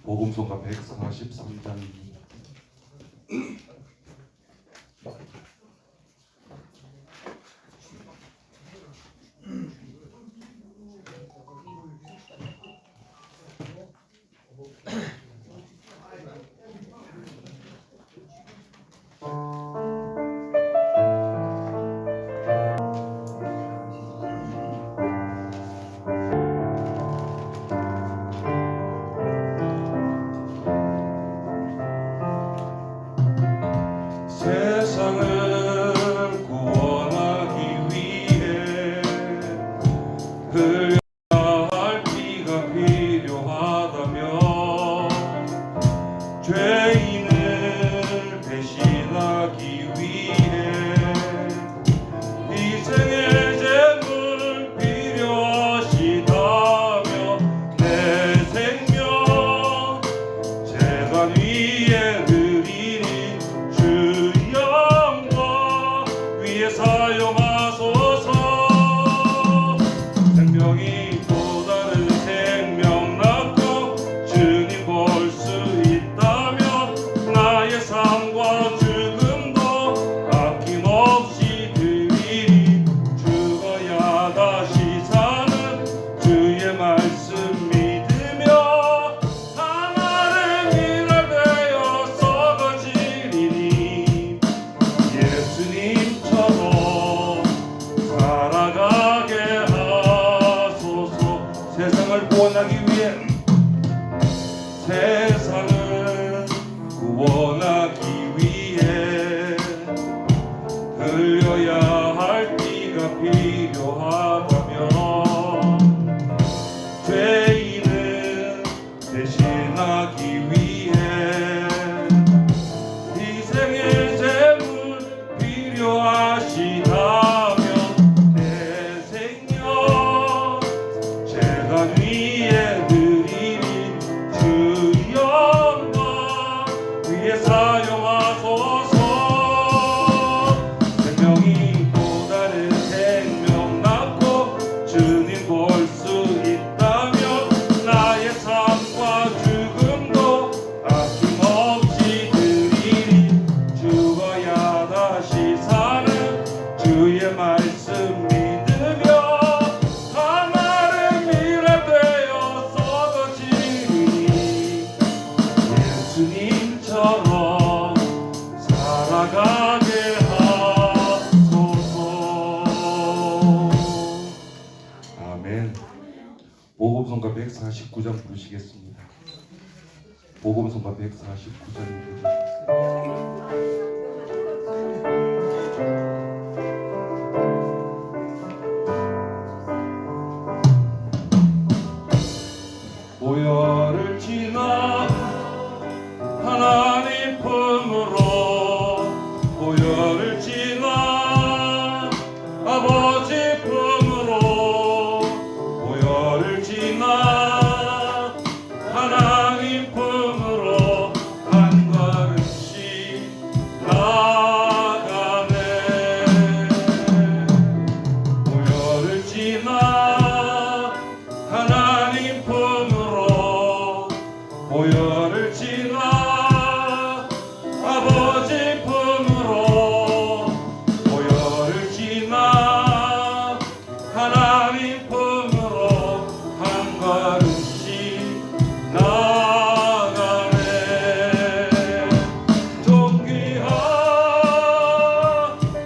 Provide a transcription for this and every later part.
복음서가 143장입니다. 세상을 구원하기 위해 흘려야 할 피가 필요하다면 죄인을 대신하기 위해 희생의 제물 필요하시다며 내 생명 제단 위에 사용하소서. 생명이 또 다른 생명 낳고 주님 볼 수 있다면 나의 삶과 죽음도 아낌없이 드리리. 죽어야 다시 사는 주의 말씀 믿으며 하나를 일하되어 썩어지리니 예수님처럼 살아가게 하소서. 세상을 구원하기 위해 세상을 구원하기 위해 흘려야 할 피가 필요하다면 죄인을 대신하기 위해 희생의 제물 필요하시다면 내 생명 제단 위에 드리리. 주 영광 위에 사용하소서. 생명이 또 다른 생명 낳고 주님 볼 수 있다면 나의 삶과 죽음도 아낌없이 드리리. 죽어야 다시 사는 주의 말씀 믿으며 하나를 밀어되어 썩어지니 예수님처럼 살아가게 하소서. 아멘. 복음성가 149장 부르시겠습니다. 복음성가 149장입니다. 보혈을 지나 하나님 품으로 보혈을 지나 아버지 품으로 보혈을 지나 하나님 품으로 한 걸음씩 나가네. 보혈을 지나 하나님 품으로 보혈을 지나 아버지 품으로 보혈을 지나 하나님 품으로 한 걸음씩 나가네. 존귀한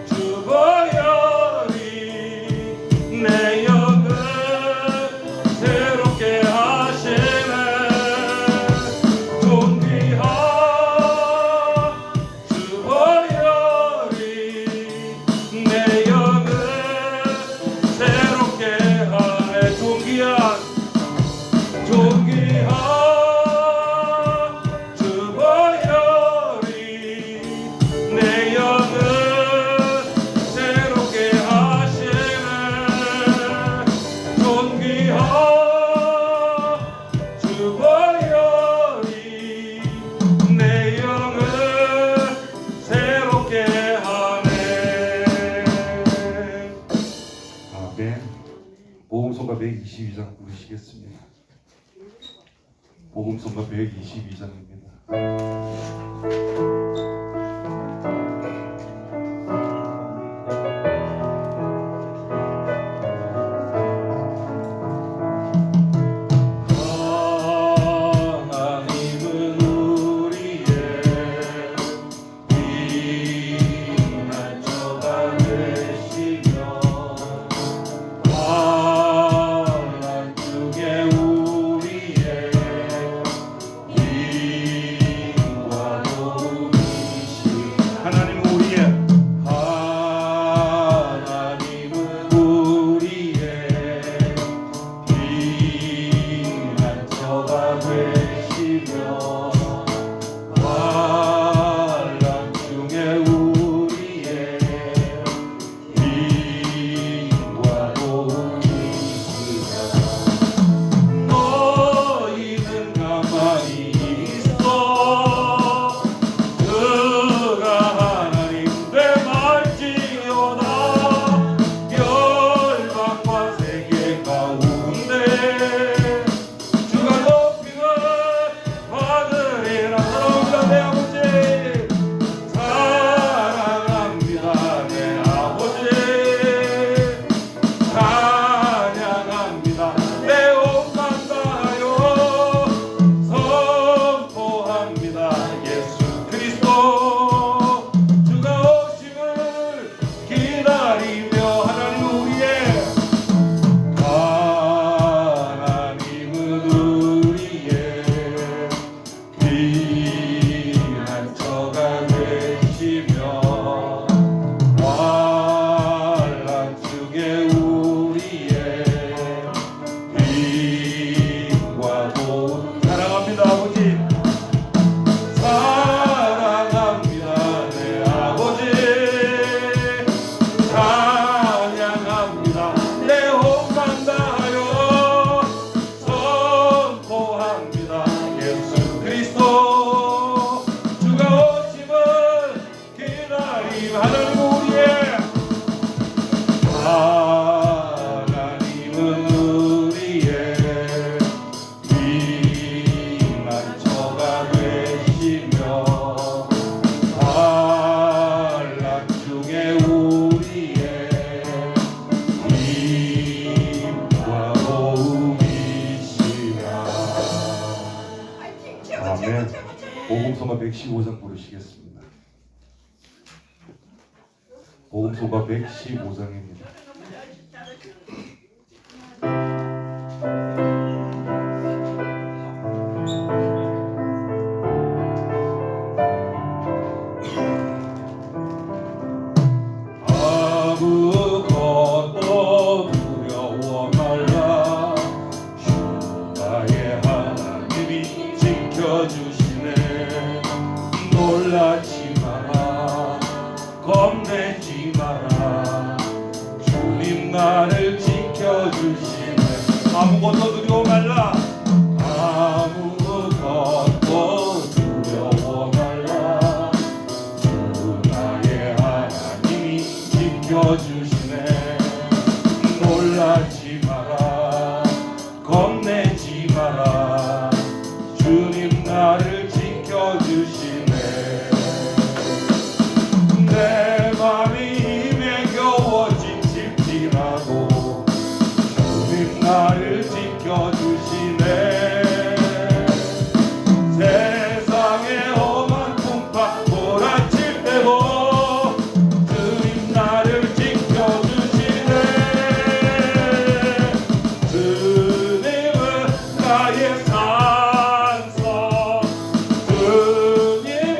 주 보혈이 내 영을 새롭게 하시네. 존귀한 주 보혈이 내 영을 새롭게 하네. 존귀한 주 보혈이 내 영을 새롭게 하시네. 존귀한 주 보혈이 내 영을 새롭게 하네. 아멘. 복음서가 122장 부르시겠습니다. 복음성가 122장입니다. 복음서가 115장 부르시겠습니다. 복음서가 115장입니다. 아무것도 두려워 말라. 주 나의 하나님이 지켜주시네. 놀라지 마라, 겁내지 마라. 주님 나를 지켜주시네. 아무것도 두려워 말라. 아무것도 두려워 말라. 주 나의 하나님이 지켜주시네. 놀라지 마라, 겁내지 마라. 주님 나를 지켜주시네. 내 맘이 힘에 겨워 지칠지라도 주님 나를 지켜주시네. 세상의 험한 풍파 몰아칠 때도 주님 나를 지켜주시네. 주님은 나의 산성, 주님은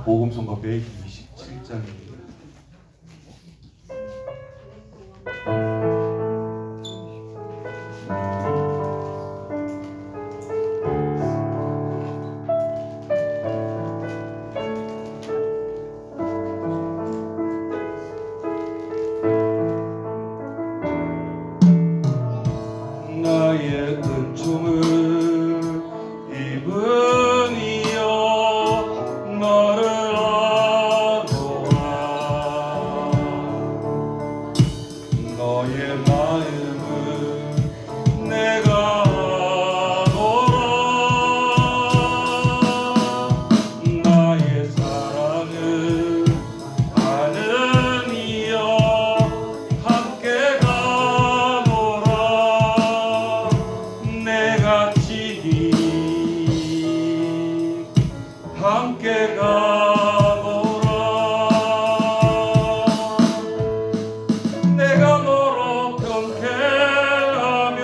복음성가 127장입니다. 나의 은총을 입은 이여 너를 아노라. 너의 마음은 내가 아노라. 나의 사랑을 아는 이여 함께 가노라. 내가 친히 함께 가노라. 내가 너로 경쾌하며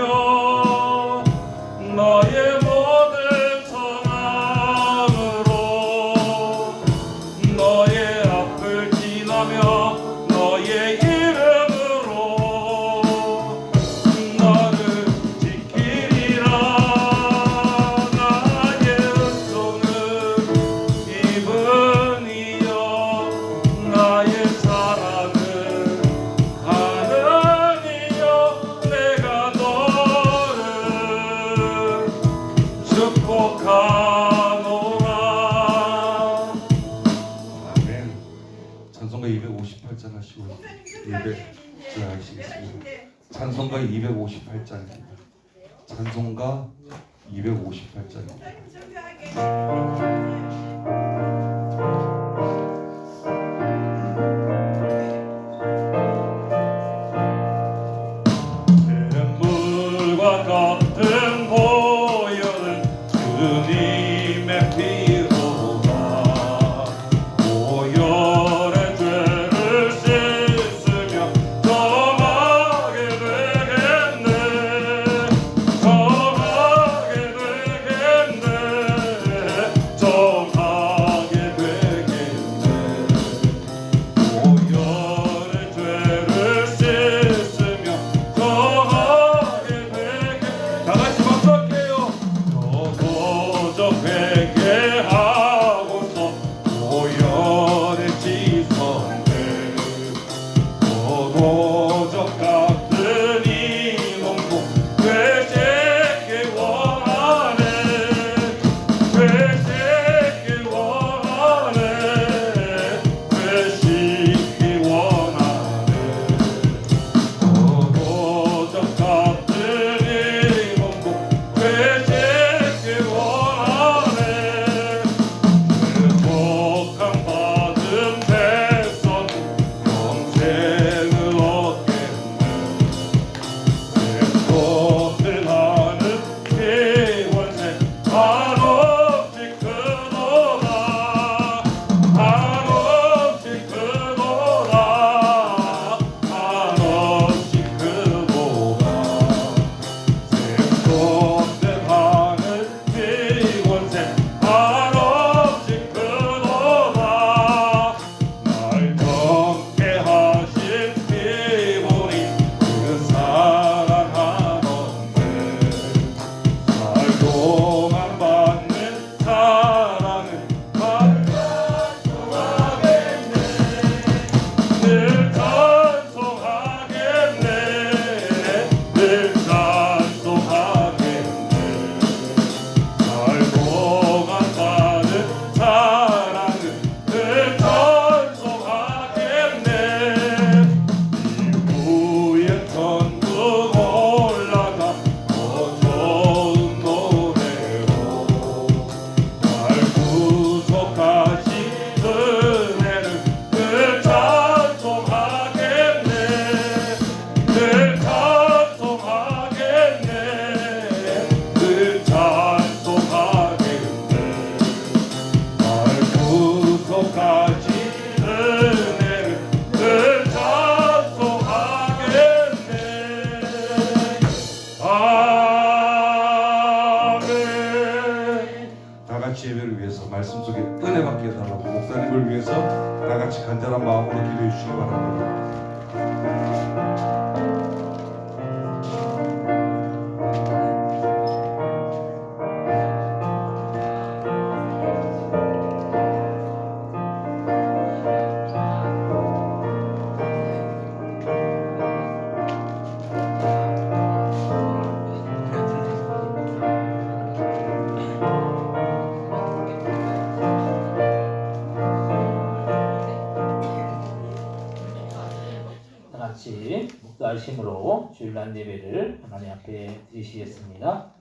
너의 모든 선함으로 너의 앞을 지나며 너의 이름으로 너를 지키리라. 나의 은총을 입은 이여 나의 사랑을 아는 이여 내가 너를 축복하노라. 아멘. 찬송가 258장 하시고 하시겠습니다. 찬송가 258장입니다. 찬송가 258장입니다. 샘물과 같은 보혈은 주님의 피로다. 보혈의 죄를 씻으며 정하게 되겠네. 정하게 되겠네. 정하게 되겠네. 보혈의 죄를 씻으며 정하게 되게. 다같이 박수할게요. 저도 회개하고서 보혈의 지성을 도적 같은 이 몸도 되새기 원하네. 되새기 원하네. 되새기 원하네. 도적 같은 이 몸도 되새기 원하네. 그 독한 위해서 다 같이 간절한 마음으로 기도해 주시기 바랍니다. 다 같이 목도하심으로 주일날 예배를 하나님 앞에 드리시겠습니다.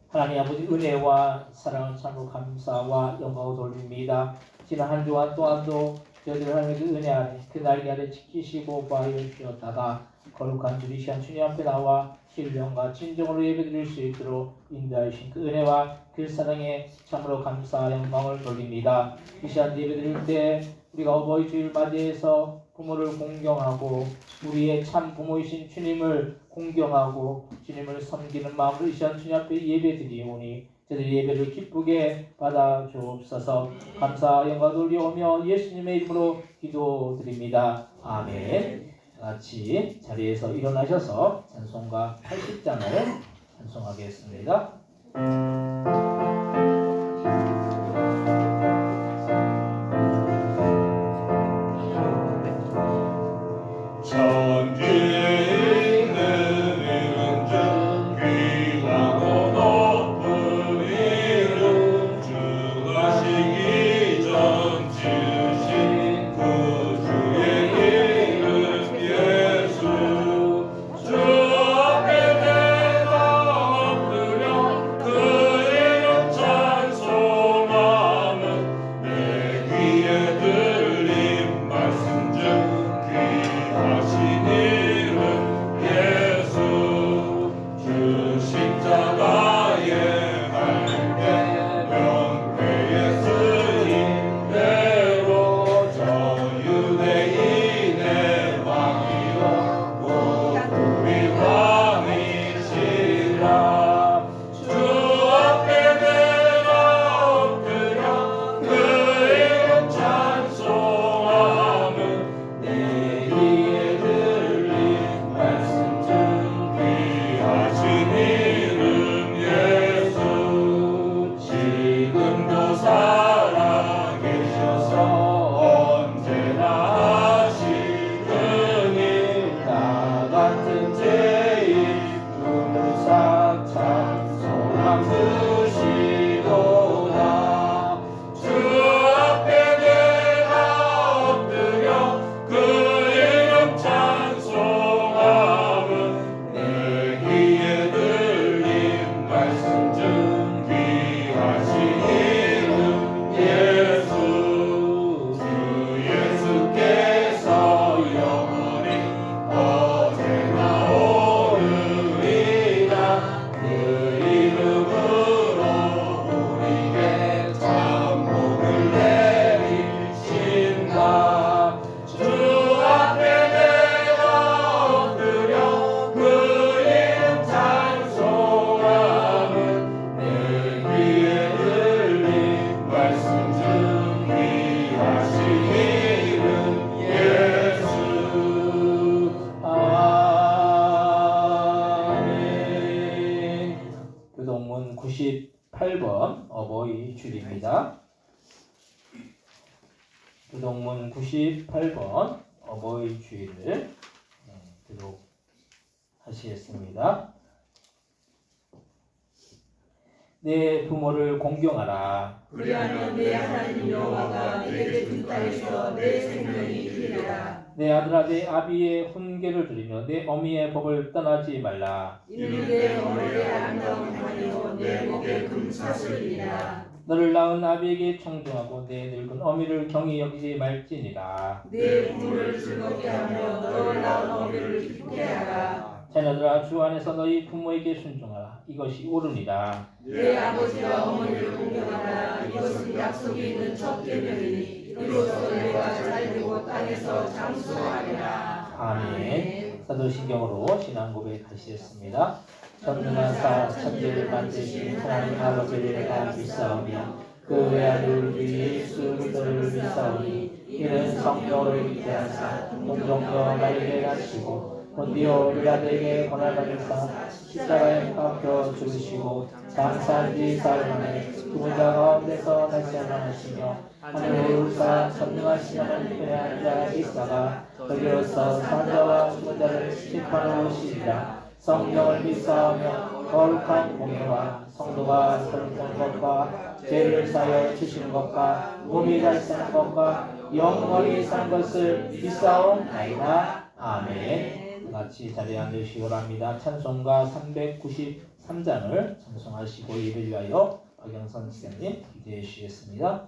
하나님 아버지 은혜와 사랑을 참으로 감사와 영광을 돌립니다. 지난 한 주간 또한도 저희들 하나님의 그 은혜 아래 그 날개 아래 지키시고 보호하여 주셨다가 거룩한 주리 시간 주님 앞에 나와 신령과 진정으로 예배드릴 수 있도록 인도하신 그 은혜와 그 사랑에 참으로 감사와 영광을 돌립니다. 이 시간 예배드릴 때 우리가 어버이 주일 맞이해서 부모를 공경하고 우리의 참 부모이신 주님을 공경하고 주님을 섬기는 마음으로 이 시간 주님 앞에 예배드리오니 저들 예배를 기쁘게 받아 주옵소서. 감사 영광 돌리오며 예수님의 이름으로 기도드립니다. 아멘. 같이 자리에서 일어나셔서 찬송가 80장을 찬송하겠습니다. 천지에 있는 이름 중 귀하고 높은 이름 주가시기 전 지으신 구주의 이름 예수 주 앞에 내가 엎드려 그 이름 찬송하면 내 귀에 들린 말씀 중 하신 이름 예수 주 십자가에 할때 명패에 쓰인 대로 저 유대인의 왕이요 우리 왕이시라 주 앞에 내가 엎드려 그 이름 찬송하면 내 귀에 들린 말씀 중 귀하신 이름 예수 지금도 살아계셔서 언제나 하시는 일 나 같은 죄인 눈물사 찬송함 드시도다 주 앞에 내가 엎드려 그 이름 찬송함은 내 귀에 들린 말씀 중 귀하신 이름 예수 주 예수께서 영원히 어제나 오늘이나 그 이름으로 우리에게 참복을 내리신다 주 앞에 내가 엎드려 그 이름 찬송하면 내 귀에 들린 말씀 중 귀하신 이름 예수 아멘. 교동문 98번 어버이 줄입니다. 교동문 98번 어버이 주일을 기록하시겠습니다. 내 부모를 공경하라. 그리하면 내 하나님 여호와가 내게 준 땅에서 내 생명이 이르리라. 내 아들아 내 아비의 훈계를 들으며 내 어미의 법을 떠나지 말라. 이는 내 어머니의 아름다운 하나니요 내 목의 금사슬이니라. 너를 낳은 아비에게 청중하고 내 늙은 어미를 경히 여기지 말지니라. 내 부모를 즐겁게 하며 너를 낳은 어미를 기쁘게 하라. 자녀들아 주 안에서 너희 부모에게 순종하라. 이것이 옳으니라. 내 아버지와 어머니를 공경하라. 이것은 약속이 있는 첫 계명이니 이로써 내가 잘되고 땅에서 장수하리라. 아멘. 사도신경으로 신앙 고백하시겠습니다. 전능한 사 천지를 만드신 하나님 아버지를 내가 믿사오며 그 외아들 우리 예수 그리스도를 믿사오니 이는 성령으로 잉태하사 동정녀 마리아에게 낳으시고 본디오 빌라도에게 고난받으사 십자가에 못 박혀 죽으시고 장사한 지 사흘 만에 죽은 자 가운데서 다시 살아나시며 하늘에 오르사 전능하신 하나님께 앉아 계시다가 거기로서 산자와 죽은 자를 심판하러 오시리라. 성령을 믿사오며 거룩한 공예와 성도가 서로 보는 것과 죄를 사하여 주시는 것과 몸이 다시 사는 것과 영원히 사는 것을 믿사옵나이다. 아멘. 같이 자리에 앉으시기 바랍니다. 찬송가 393장을 찬송하시고 이를 위하여 박영선 지사님 기도해 주시겠습니다.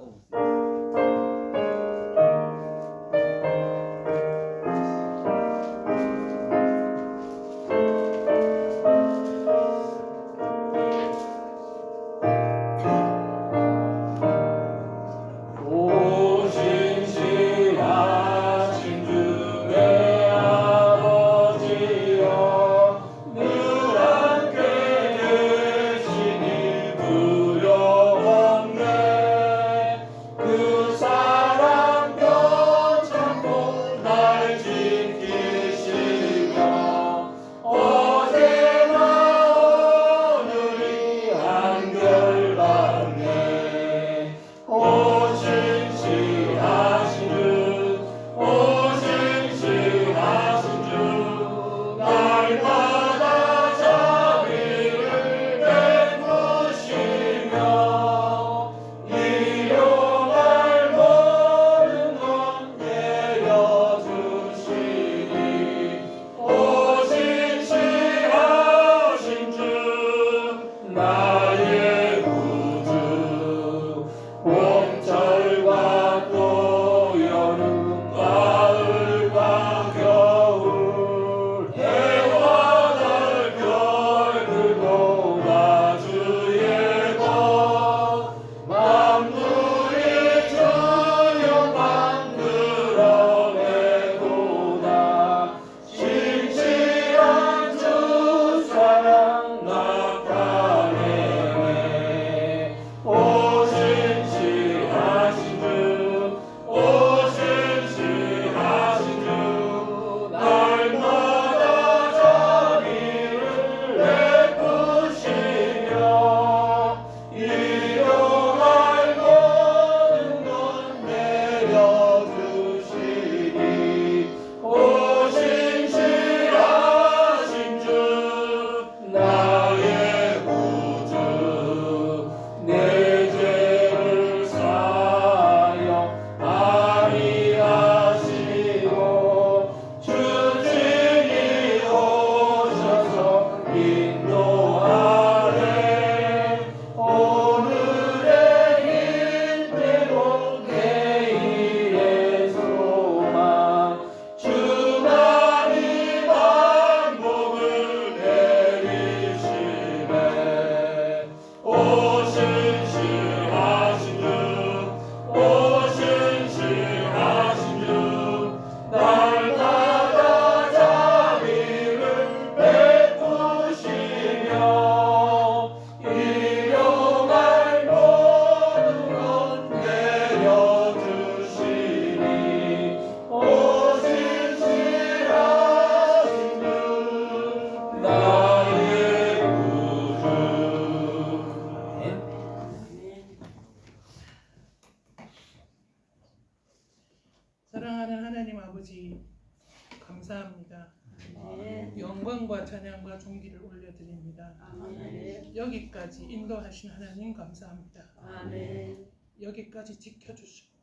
감사합니다. 아멘. 영광과 찬양과 존귀를 올려드립니다. 아멘. 여기까지 인도하신 하나님 감사합니다. 아멘. 여기까지 지켜주시고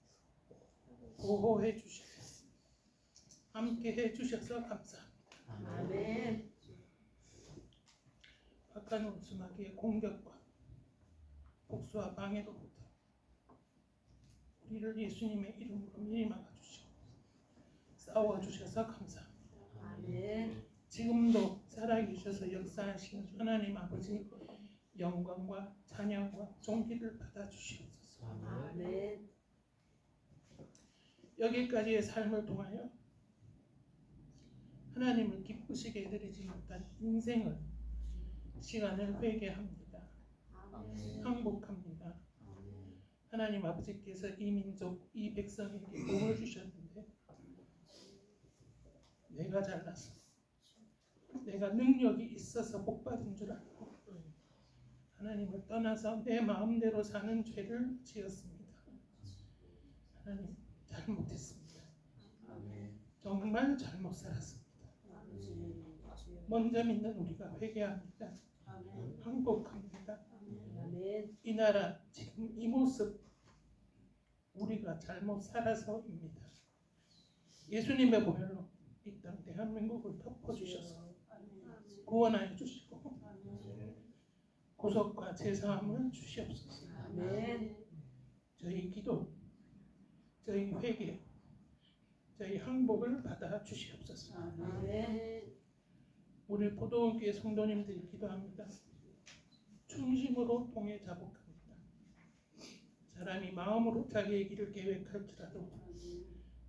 보호해 주시고 함께 해주셔서 감사합니다. 아멘. 악한 원수마귀의 공격과 복수와 방해로부터 우리를 예수님의 이름으로 미리 막아주시고 싸워주셔서 감사합니다. 아멘. 지금도 살아계셔서 역사하시는 하나님 아버지 영광과 찬양과 존귀를 받아주시옵소서. 아멘. 여기까지의 삶을 통하여 하나님을 기쁘시게 해드리지 못한 인생을 시간을 회개합니다. 항복합니다. 하나님 아버지께서 이 민족, 이 백성에게 복을 주셨는데 내가 잘나서 내가 능력이 있어서 복받은 줄 알고 하나님을 떠나서 내 마음대로 사는 죄를 지었습니다. 하나님 잘못했습니다. 정말 잘못 살았습니다. 먼저 믿는 우리가 회개합니다. 항복합니다. 아멘. 이 나라 지금 이 모습 우리가 잘못 살아서입니다. 예수님의 보혈로 이 땅 대한민국을 덮어주셔서 구원하여 주시고 구속과 제사함을 주시옵소서. 아멘. 저희 기도, 저희 회개, 저희 항복을 받아 주시옵소서. 아멘. 우리 포도원교회 성도님들이 기도합니다. 충심으로 통해 자복합니다. 사람이 마음으로 자기의 길을 계획할지라도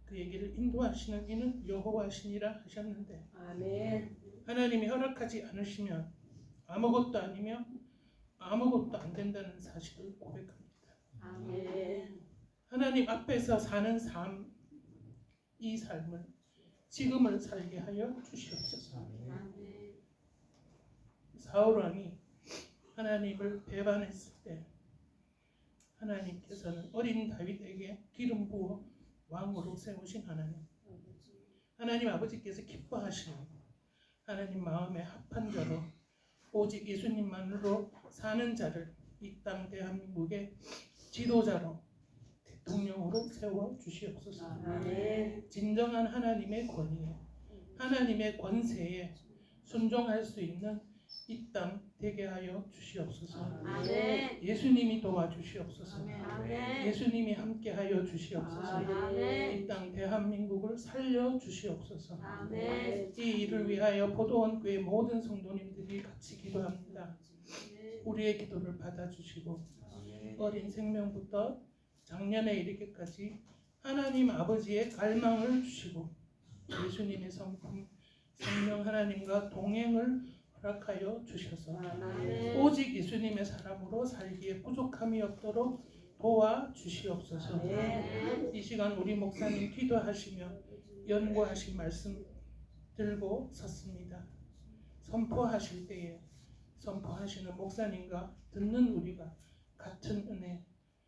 그의 길을 인도하시는 이는 여호와시니라 하셨는데 아멘. 하나님이 허락하지 않으시면 아무것도 아니며 아무것도 안 된다는 사실을 고백합니다. 아멘. 하나님 앞에서 사는 삶, 이 삶을 지금을 살게 하여 주시옵소서. 아멘. 사울 왕이 하나님을 배반했을 때 하나님께서는 어린 다윗에게 기름 부어 왕으로 세우신 하나님 아버지께서 기뻐하시는 하나님 마음에 합한 자로 오직 예수님만으로 사는 자를 이 땅 대한민국의 지도자로 대통령으로 세워 주시옵소서. 아멘. 진정한 하나님의 권위에 하나님의 권세에 순종할 수 있는 이 땅 되게 하여 주시옵소서. 아멘. 예수님이 도와주시옵소서. 아멘. 예수님이 함께하여 주시옵소서. 아멘. 이 땅 대한민국을 살려 주시옵소서. 아멘. 이 일을 위하여 포도원교회 모든 성도님들이 같이 기도합니다. 우리의 기도를 받아주시고 어린 생명부터 작년에 이르기까지 하나님 아버지의 갈망을 주시고 예수님의 성품 성령 하나님과 동행을 허락하여 주셔서 아멘. 오직 예수님의 사람으로 살기에 부족함이 없도록 도와주시옵소서. 아멘. 이 시간 우리 목사님 기도하시며 연구하신 말씀 들고 섰습니다. 선포하실 때에 선포하시는 목사님과 듣는 우리가 같은 은혜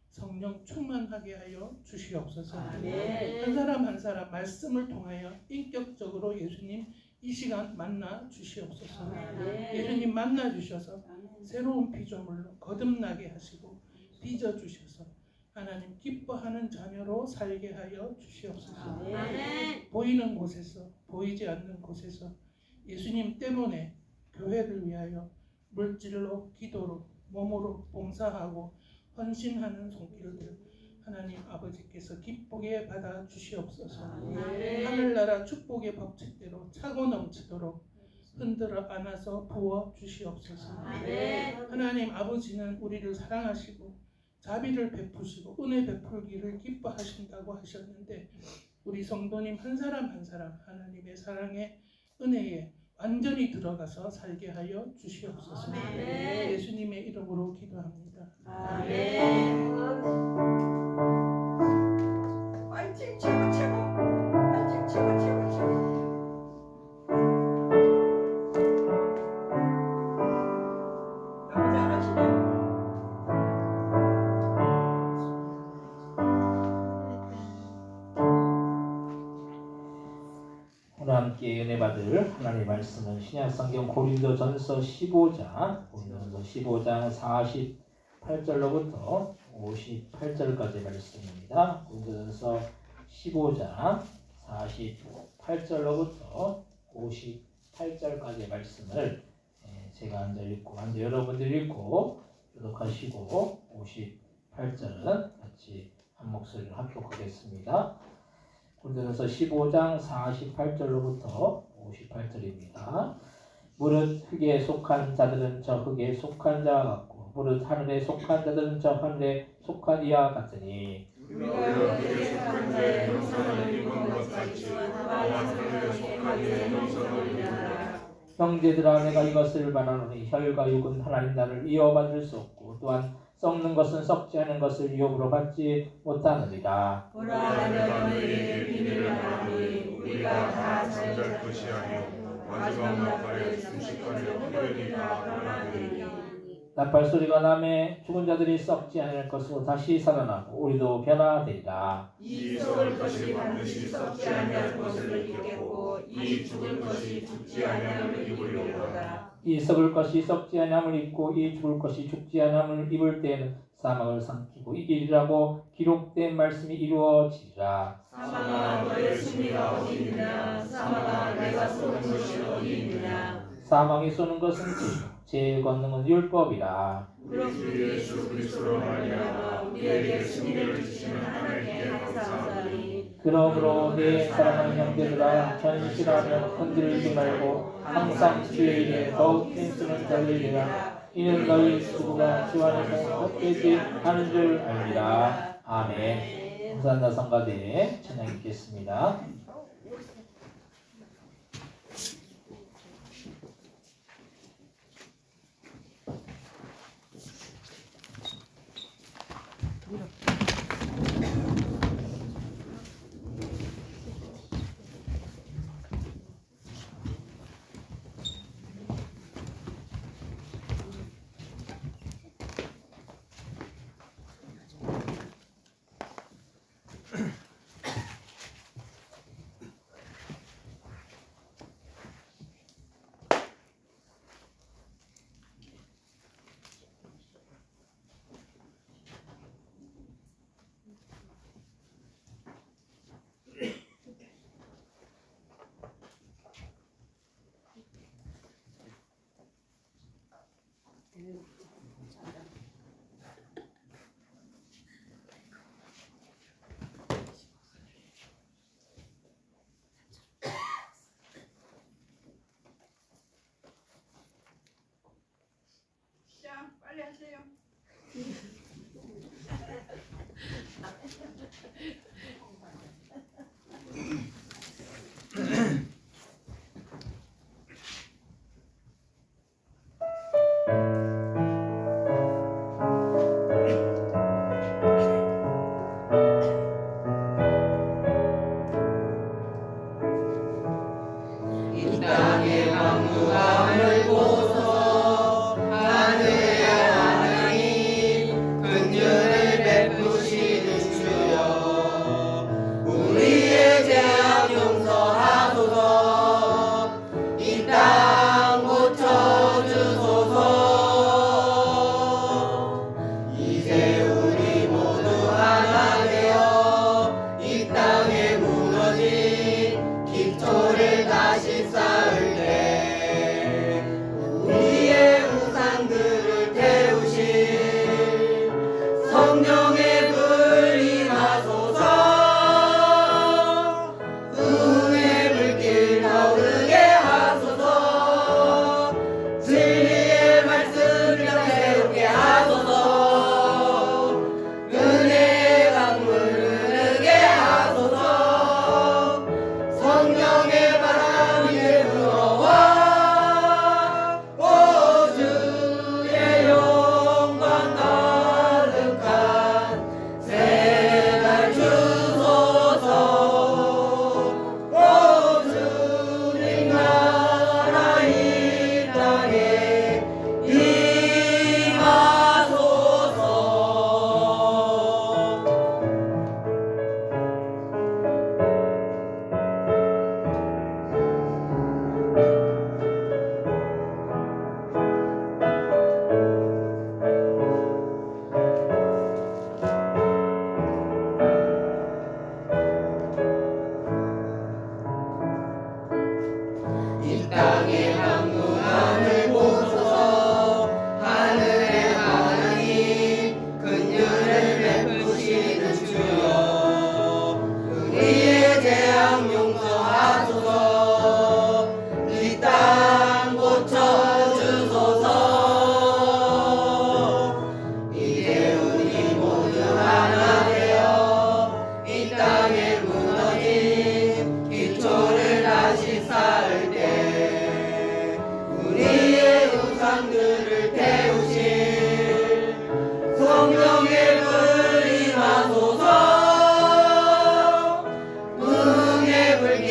성령 충만하게 하여 주시옵소서. 아멘. 한 사람 한 사람 말씀을 통하여 인격적으로 예수님 이 시간 만나 주시옵소서. 아멘. 예수님 만나 주셔서 새로운 피조물로 거듭나게 하시고 빚어 주셔서 하나님 기뻐하는 자녀로 살게 하여 주시옵소서. 아멘. 보이는 곳에서 보이지 않는 곳에서 예수님 때문에 교회를 위하여 물질로 기도로 몸으로 봉사하고 헌신하는 손길들 하나님 아버지께서 기쁘게 받아 주시옵소서. 아멘. 하늘나라 축복의 법칙대로 차고 넘치도록 흔들어 안아서 부어 주시옵소서. 아멘. 하나님 아버지는 우리를 사랑하시고 자비를 베푸시고 은혜 베풀기를 기뻐하신다고 하셨는데 우리 성도님 한 사람 한 사람 하나님의 사랑의 은혜에 완전히 들어가서 살게 하여 주시옵소서. 아멘. 예수님의 이름으로 기도합니다. 아멘. 파이팅 최고 최고 파이팅 최고 최고 최고 너무 잘하시네. 오늘 함께 은혜 받을 하나님의 말씀은 신약성경 고린도전서 15장 48절로부터 58절까지 말씀입니다. 고린도전서 15장 48절로부터 58절까지 말씀을 제가 앉아 읽고 여러분들 읽고 교독하시고 58절은 같이 한 목소리로 합독하겠습니다. 고린도전서 15장 48절로부터 58절입니다. 무릇 흙에 속한 자들은 저 흙에 속한 자와 같고 무릇 하늘에 속한 자들은 저 하늘에 속한 이와 같으니 우리가 흙에 속한 자의 형상을 입은 것 같이 또한 하늘에 속한 이의 형상을 입으라. 형제들아 내가 이것을 말하노니 혈과 육은 하나님 나를 이어받을 수 없고 또한 썩는 것은 썩지 않은 것을 유업으로 받지 못하느니라. 보라 내가 너희에게 비밀을 말하노니 우리가 다 잠잘 것이 아니요 마지막 나팔에 숨식하려 호련히 다 변하리니. 나팔 소리가 나매 죽은 자들이 썩지 않을 것으로 다시 살아나고 우리도 변화되리라. 이 썩을 것이 반드시 썩지 아니할 것을 입겠고 이 죽을 것이 죽지 아니함을 입으려거다. 이 썩을 것이 썩지 아니함을 입고 이 죽을 것이 죽지 아니함을 입을 때에는 사망을 삼키고 이기리라고 기록된 말씀이 이루어지리라. 사망아 너의 승리가 어디 있느냐. 사망아 내가 쏘는 것이 어디 있느냐. 사망이 쏘는 것은 죄 권능은 율법이라. 그렇기에 예수 그리스도로 말미암아 우리에게 승리를 주시는 하나님께 감사하니. 그러므로 내 사랑하는 형제들아 견실하며 흔들리지 말고 항상 주의 일에 더욱 힘쓰는 자들이 되라. 이는 너희 주부가 주 안에서 헛되지 않은 줄 알리라. 아멘. 감사합니다. 성가대 찬양 읽겠습니다.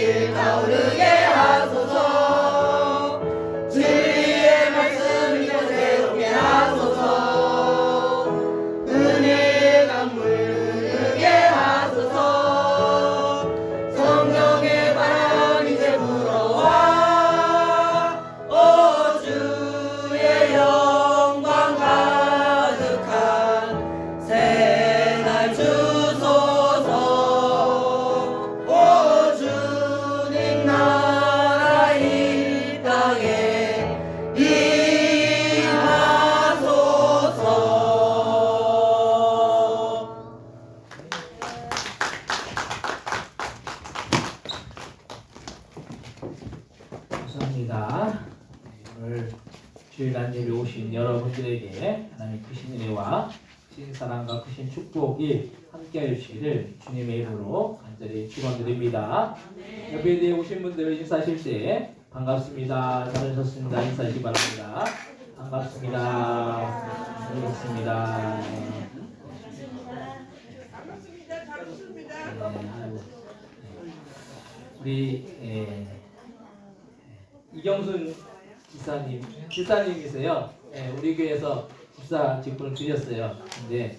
길 가오르게 하소서. 진리의 말씀 이곳에 오게 하소서. 은혜의 강물 흐르게 하소서. 성령의 바람 이제 불어와 오 주의 영광 가득한 새날 주소서. 오 주님 나라 이 땅에 임하소서. 감사합니다. 오늘 주일날 예배 오신 여러분들에게 하나님의 크신 은혜와 크신 사랑과 크신 축복이 함께하여 주시기를 주님의 이름으로 간절히 축원드립니다. 예배에 오신 분들 인사하실 때 반갑습니다. 잘 오셨습니다. 인사하시기 바랍니다. 반갑습니다. 반갑습니다. 반갑습니다. 잘 오셨습니다. 우리 이경순 집사님이세요. 우리 교회에서 집사 직분을 드렸어요. 근데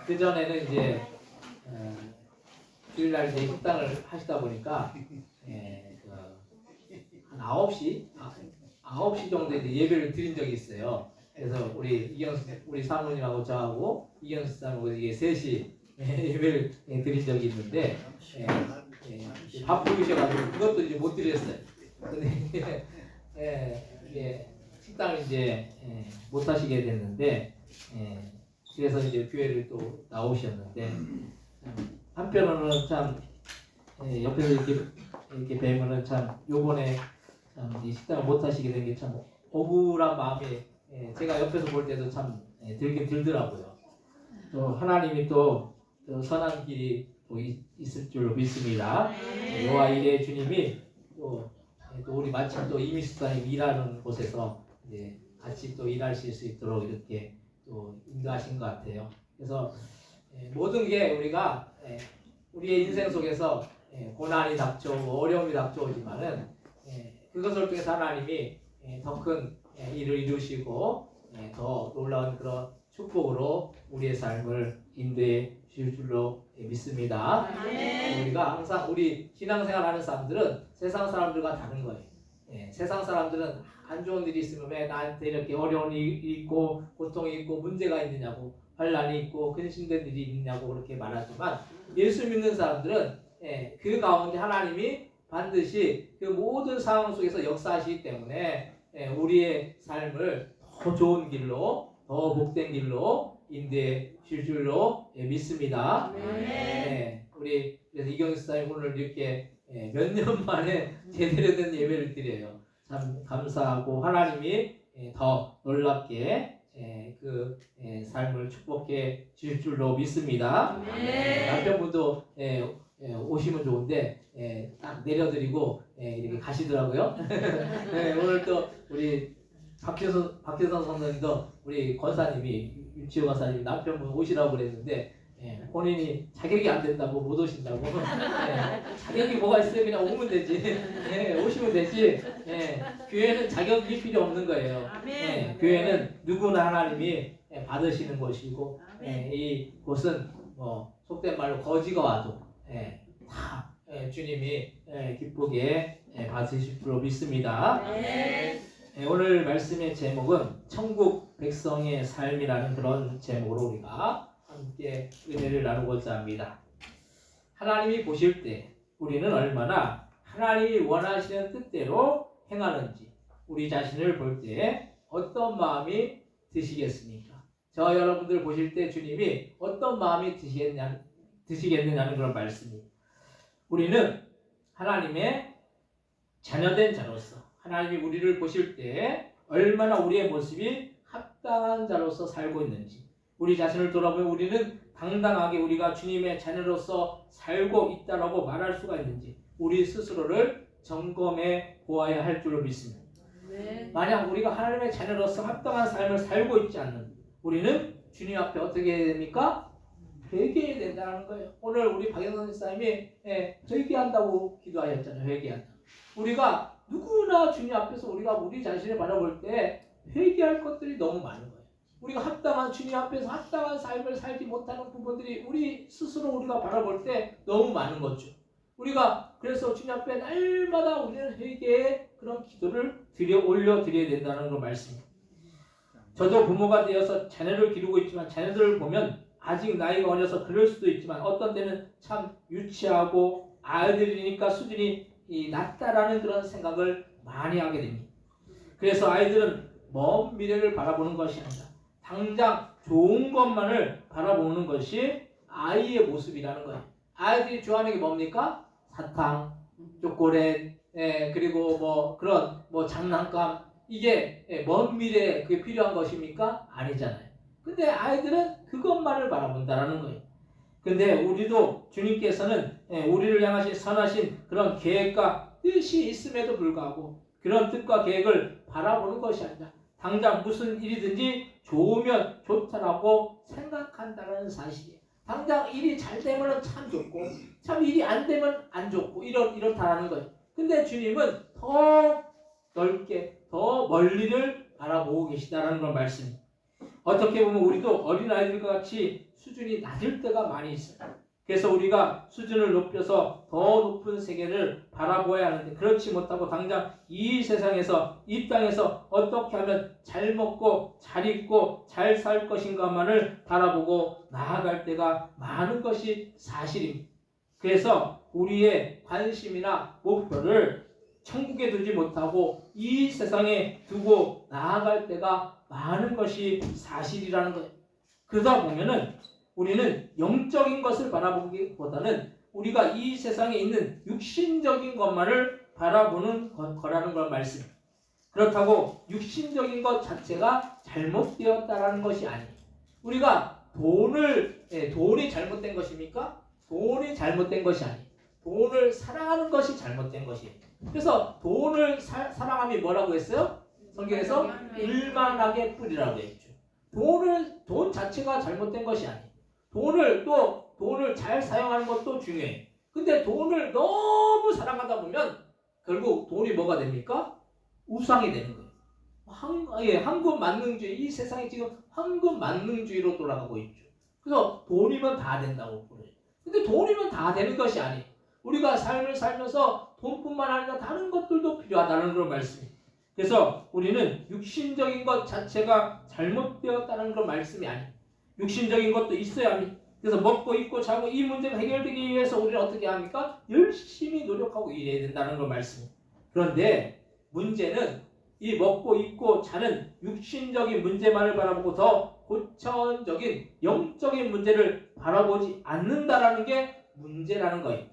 그 전에는 이제 주일날 이제 식당을 하시다 보니까 한 9시 정도에 이제 예배를 드린 적이 있어요. 그래서 우리 사모님하고 저하고 이경수 사모님하고 이게 3시 예배를 드린 적이 있는데 바쁘셔가지고 그것도 이제 못 드렸어요. 근데 식당을 이제 못 하시게 됐는데 그래서 이제 교회를 또 나오셨는데 한편으로는 참 옆에서 이렇게 뵈면은 참 요번에 참 이 식당을 못 하시게 된 게 참 억울한 마음이 제가 옆에서 볼 때도 참 들긴 들더라고요. 또 하나님이 또 선한 길이 또 있을 줄로 믿습니다. 여호와 이레 주님이 또 우리 마침 또 이미숙사님 일하는 곳에서 이제 같이 또 일하실 수 있도록 이렇게 또 인도하신 것 같아요. 그래서 모든 게 우리가 우리의 인생 속에서 고난이 닥쳐오고 어려움이 닥쳐오지만은 그것을 통해서 하나님이 더 큰 일을 이루시고 더 놀라운 그런 축복으로 우리의 삶을 인도해 주실 줄로 믿습니다. 우리가 항상 우리 신앙생활하는 사람들은 세상 사람들과 다른 거예요. 세상 사람들은 안 좋은 일이 있으면 왜 나한테 이렇게 어려운 일이 있고 고통이 있고 문제가 있느냐고 환난이 있고 근심된 일이 있느냐고 그렇게 말하지만 예수 믿는 사람들은 그 가운데 하나님이 반드시 그 모든 상황 속에서 역사하시기 때문에 우리의 삶을 더 좋은 길로 더 복된 길로 인도해 줄 줄로 믿습니다. 우리 그래서 이경수 사님 오늘 이렇게 몇 년 만에 제대로 된 예배를 드려요. 참 감사하고 하나님이 더 놀랍게 그 삶을 축복해 주실 줄로 믿습니다. 남편분도 오시면 좋은데 딱 내려드리고 이렇게 가시더라고요. 오늘 또 우리 박효선 선생님도 우리 권사님이 유치호 권사님이 남편분 오시라고 그랬는데 본인이 자격이 안 된다고 못 오신다고. 자격이 뭐가 있어요? 그냥 오면 되지. 오시면 되지. 교회는 자격이 필요 없는 거예요. 교회는 누구나 하나님이 받으시는 곳이고 이 곳은 뭐 속된 말로 거지가 와도 다 주님이 기쁘게 받으실 줄로 믿습니다. 오늘 말씀의 제목은 천국 백성의 삶이라는 그런 제목으로 우리가 함께 은혜를 나누고자 합니다. 하나님이 보실 때 우리는 얼마나 하나님이 원하시는 뜻대로 행하는지 우리 자신을 볼 때 어떤 마음이 드시겠습니까? 저 여러분들 보실 때 주님이 어떤 마음이 드시겠느냐는 그런 말씀입니다. 우리는 하나님의 자녀된 자로서 하나님이 우리를 보실 때 얼마나 우리의 모습이 합당한 자로서 살고 있는지 우리 자신을 돌아보면 우리는 당당하게 우리가 주님의 자녀로서 살고 있다라고 말할 수가 있는지 우리 스스로를 점검해 보아야 할 줄로 믿습니다. 만약 우리가 하나님의 자녀로서 합당한 삶을 살고 있지 않는 우리는 주님 앞에 어떻게 해야 됩니까? 회개해야 된다는 거예요. 오늘 우리 박영선 집사님이 회개한다고 기도하셨잖아요. 회개한다. 우리가 누구나 주님 앞에서 우리가 우리 자신을 바라볼 때 회개할 것들이 너무 많은 거예요. 우리가 합당한 주님 앞에서 합당한 삶을 살지 못하는 부분들이 우리 스스로 우리가 바라볼 때 너무 많은 거죠. 우리가 그래서 주님 앞에 날마다 우리는 회개의 그런 기도를 올려드려야 된다는 걸 말씀입니다. 저도 부모가 되어서 자녀를 기르고 있지만 자녀들을 보면 아직 나이가 어려서 그럴 수도 있지만 어떤 때는 참 유치하고 아이들이니까 수준이 낮다라는 그런 생각을 많이 하게 됩니다. 그래서 아이들은 먼 미래를 바라보는 것이 아니라 당장 좋은 것만을 바라보는 것이 아이의 모습이라는 거예요. 아이들이 좋아하는 게 뭡니까? 사탕, 초콜릿, 그리고 뭐 그런 뭐 장난감, 이게 먼 미래에 그게 필요한 것입니까? 아니잖아요. 근데 아이들은 그것만을 바라본다라는 거예요. 근데 우리도 주님께서는 우리를 향하신 선하신 그런 계획과 뜻이 있음에도 불구하고 그런 뜻과 계획을 바라보는 것이 아니라 당장 무슨 일이든지 좋으면 좋다라고 생각한다는 사실이에요. 당장 일이 잘 되면 참 좋고 참 일이 안 되면 안 좋고 이렇다라는 거예요. 근데 주님은 더 넓게 더 멀리를 바라보고 계시다라는 걸 말씀입니다. 어떻게 보면 우리도 어린아이들과 같이 수준이 낮을 때가 많이 있어요. 그래서 우리가 수준을 높여서 더 높은 세계를 바라보아야 하는데 그렇지 못하고 당장 이 세상에서 이 땅에서 어떻게 하면 잘 먹고 잘 입고 잘 살 것인가만을 바라보고 나아갈 때가 많은 것이 사실입니다. 그래서 우리의 관심이나 목표를 천국에 두지 못하고 이 세상에 두고 나아갈 때가 많은 것이 사실이라는 거예요. 그러다 보면은 우리는 영적인 것을 바라보기보다는 우리가 이 세상에 있는 육신적인 것만을 바라보는 거라는 걸 말씀입니다. 그렇다고 육신적인 것 자체가 잘못되었다라는 것이 아니에요. 우리가 돈이 잘못된 것입니까? 돈이 잘못된 것이 아니에요. 돈을 사랑하는 것이 잘못된 것이에요. 그래서 돈을 사랑함이 뭐라고 했어요? 성경에서 일만하게 뿌리라고 했죠. 돈 자체가 잘못된 것이 아니에요. 돈을 잘 사용하는 것도 중요해요. 근데 돈을 너무 사랑하다 보면 결국 돈이 뭐가 됩니까? 우상이 되는 거예요. 황금 만능주의, 이 세상이 지금 황금 만능주의로 돌아가고 있죠. 그래서 돈이면 다 된다고 그래요. 근데 돈이면 다 되는 것이 아니에요. 우리가 삶을 살면서 돈뿐만 아니라 다른 것들도 필요하다는 그런 말씀이에요. 그래서 우리는 육신적인 것 자체가 잘못되었다는 그런 말씀이 아니에요. 육신적인 것도 있어야 합니다. 그래서 먹고 입고 자고 이 문제가 해결되기 위해서 우리는 어떻게 합니까? 열심히 노력하고 일해야 된다는 걸 말씀입니다. 그런데 문제는 이 먹고 입고 자는 육신적인 문제만을 바라보고 더 고차원적인 영적인 문제를 바라보지 않는다라는 게 문제라는 거예요.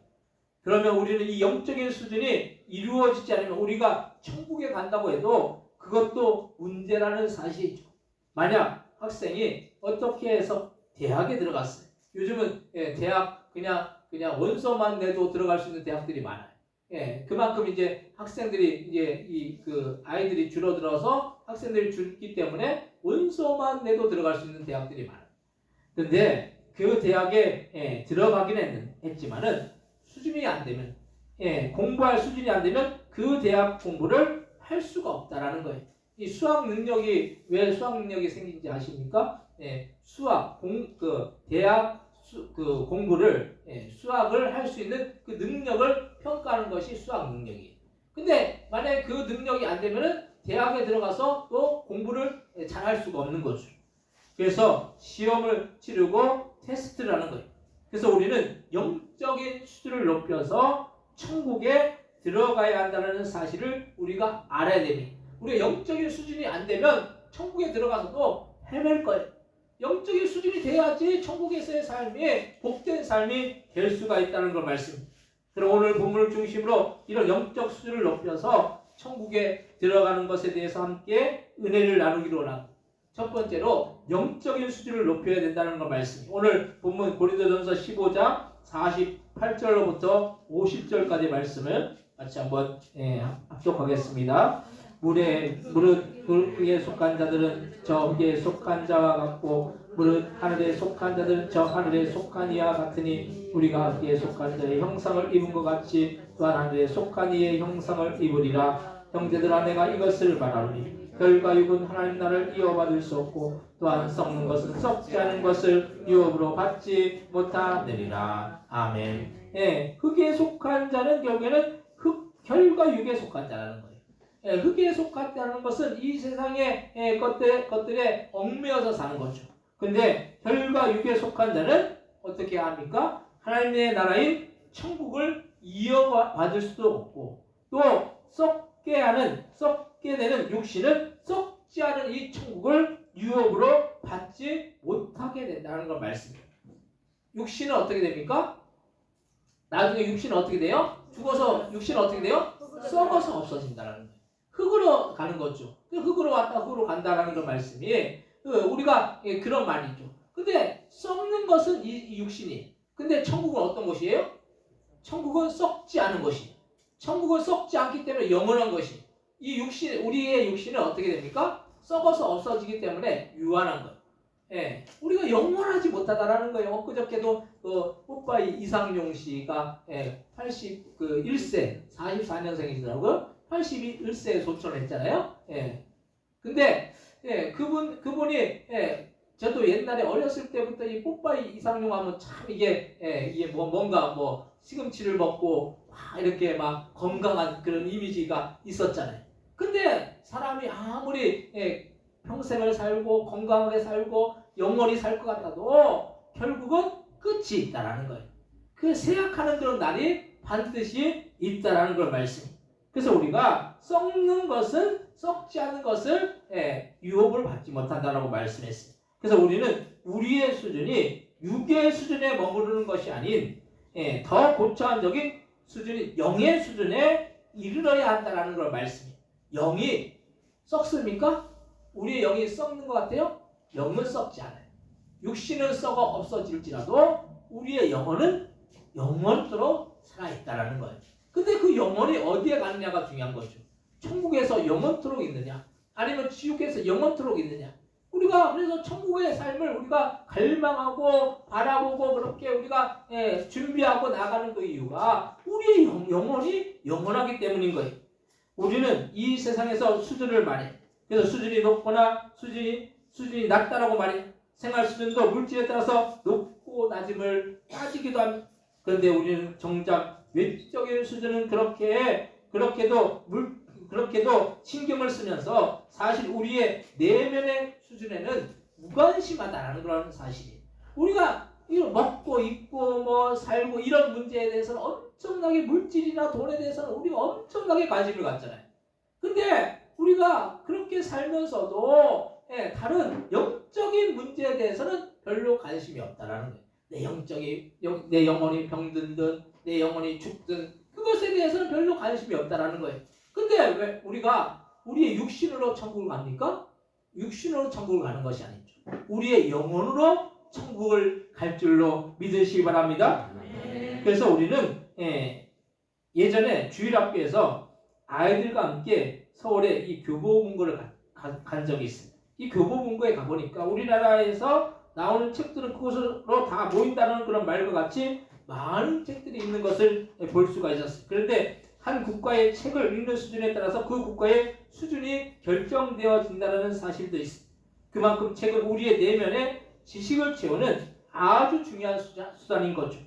그러면 우리는 이 영적인 수준이 이루어지지 않으면 우리가 천국에 간다고 해도 그것도 문제라는 사실이죠. 만약 학생이 어떻게 해서 대학에 들어갔어요. 요즘은 대학 그냥 원서만 내도 들어갈 수 있는 대학들이 많아요. 그만큼 이제 학생들이 이제 아이들이 줄어들어서 학생들이 줄기 때문에 원서만 내도 들어갈 수 있는 대학들이 많아요. 근데 그 대학에 들어가긴 했지만은 수준이 안 되면 공부할 수준이 안 되면 그 대학 공부를 할 수가 없다라는 거예요. 이 수학 능력이 왜 수학 능력이 생긴지 아십니까? 대학 공부를 수학을 할 수 있는 그 능력을 평가하는 것이 수학 능력이에요. 근데 만약에 그 능력이 안 되면은 대학에 들어가서 또 공부를 잘할 수가 없는 거죠. 그래서 시험을 치르고 테스트를 하는 거예요. 그래서 우리는 영적인 수준을 높여서 천국에 들어가야 한다는 사실을 우리가 알아야 됩니다. 우리가 영적인 수준이 안 되면 천국에 들어가서도 헤맬 거예요. 영적인 수준이 돼야지 천국에서의 삶이 복된 삶이 될 수가 있다는 걸 말씀입니다. 그럼 오늘 본문을 중심으로 이런 영적 수준을 높여서 천국에 들어가는 것에 대해서 함께 은혜를 나누기로 합니다. 첫 번째로 영적인 수준을 높여야 된다는 걸 말씀입니다. 오늘 본문 고린도전서 15장 48절로부터 50절까지 말씀을 같이 한번 합독하겠습니다. 무릇 그에 속한 자들은 저 흙에 속한 자와 같고 무릇 하늘에 속한 자들은 저 하늘에 속한 이와 같으니 우리가 하늘에 속한 자의 형상을 입은 것 같이 또한 하늘에 속한 이의 형상을 입으리라. 형제들아 내가 이것을 말하노니 혈과 육은 하나님 나라를 이어받을 수 없고 또한 썩는 것은 썩지 않은 것을 유업으로 받지 못하느니라. 아멘. 예, 흙에 속한 자는 결국에는 혈과 육에 속한 자라는 거예요. 예, 흙에 속한다는 것은 이 세상의 것들에 얽매여서 사는 거죠. 근데 혈과 육에 속한 자는 어떻게 합니까? 하나님의 나라인 천국을 이어받을 수도 없고 또 썩게 되는 육신은 썩지 않은 이 천국을 유업으로 받지 못하게 된다는 걸 말씀이에요. 육신은 어떻게 됩니까? 나중에 육신은 어떻게 돼요? 죽어서 육신은 어떻게 돼요? 썩어서 없어진다는 거예요. 흙으로 가는 거죠. 흙으로 왔다 흙으로 간다라는 그 말씀이 우리가 그런 말이죠. 근데 썩는 것은 이 육신이. 근데 천국은 어떤 곳이에요? 천국은 썩지 않은 것이. 천국은 썩지 않기 때문에 영원한 것이. 이 육신, 우리의 육신은 어떻게 됩니까? 썩어서 없어지기 때문에 유한한 거예요. 예, 우리가 영원하지 못하다라는 거예요. 엊그저께도 오빠이 이상용 씨가 81세, 44년생이더라고요. 81세에 소천했잖아요. 예. 근데 그분이 저도 옛날에 어렸을 때부터 이 뽀빠이 이상용 하면 참 이게 뭔가 시금치를 먹고 이렇게 막 건강한 그런 이미지가 있었잖아요. 근데 사람이 아무리 평생을 살고 건강하게 살고 영원히 살 것 같아도 결국은 끝이 있다라는 거예요. 그 쇠약하는 그런 날이 반드시 있다라는 걸 말씀입니다. 그래서 우리가 썩는 것은 썩지 않은 것을 유업을 받지 못한다라고 말씀했어요. 그래서 우리는 우리의 수준이 육의 수준에 머무르는 것이 아닌 더 고차원적인 수준이 영의 수준에 이르러야 한다라는 걸 말씀이에요. 영이 썩습니까? 우리의 영이 썩는 것 같아요? 영은 썩지 않아요. 육신은 썩어 없어질지라도 우리의 영혼은 영원토록 살아있다라는 거예요. 근데 그 영혼이 어디에 가느냐가 중요한 거죠. 천국에서 영원토록 있느냐 아니면 지옥에서 영원토록 있느냐. 우리가 그래서 천국의 삶을 우리가 갈망하고 바라보고 그렇게 우리가 준비하고 나가는 그 이유가 우리의 영혼이 영원하기 때문인 거예요. 우리는 이 세상에서 수준을 말해. 그래서 수준이 높거나 수준이 낮다라고 말해. 생활 수준도 물질에 따라서 높고 낮음을 따지기도 합니다. 그런데 우리는 정작 외적인 수준은 그렇게도 신경을 쓰면서 사실 우리의 내면의 수준에는 무관심하다라는 그런 사실이에요. 우리가 이거 먹고 입고 살고 이런 문제에 대해서는 엄청나게 물질이나 돈에 대해서는 우리가 엄청나게 관심을 갖잖아요. 근데 우리가 그렇게 살면서도 다른 영적인 문제에 대해서는 별로 관심이 없다라는 거예요. 내 영혼이 병든든 내 영혼이 죽든 그것에 대해서는 별로 관심이 없다라는 거예요. 근데 왜 우리가 우리의 육신으로 천국을 갑니까? 육신으로 천국을 가는 것이 아니죠. 우리의 영혼으로 천국을 갈 줄로 믿으시기 바랍니다. 그래서 우리는 예전에 주일학교에서 아이들과 함께 서울에 이 교보문고를 간 적이 있어요. 이 교보문고에 가보니까 우리나라에서 나오는 책들은 그곳으로 다 모인다는 그런 말과 같이 많은 책들이 있는 것을 볼 수가 있었어요. 그런데 한 국가의 책을 읽는 수준에 따라서 그 국가의 수준이 결정되어진다는 사실도 있습니다. 그만큼 책은 우리의 내면에 지식을 채우는 아주 중요한 수단인 거죠.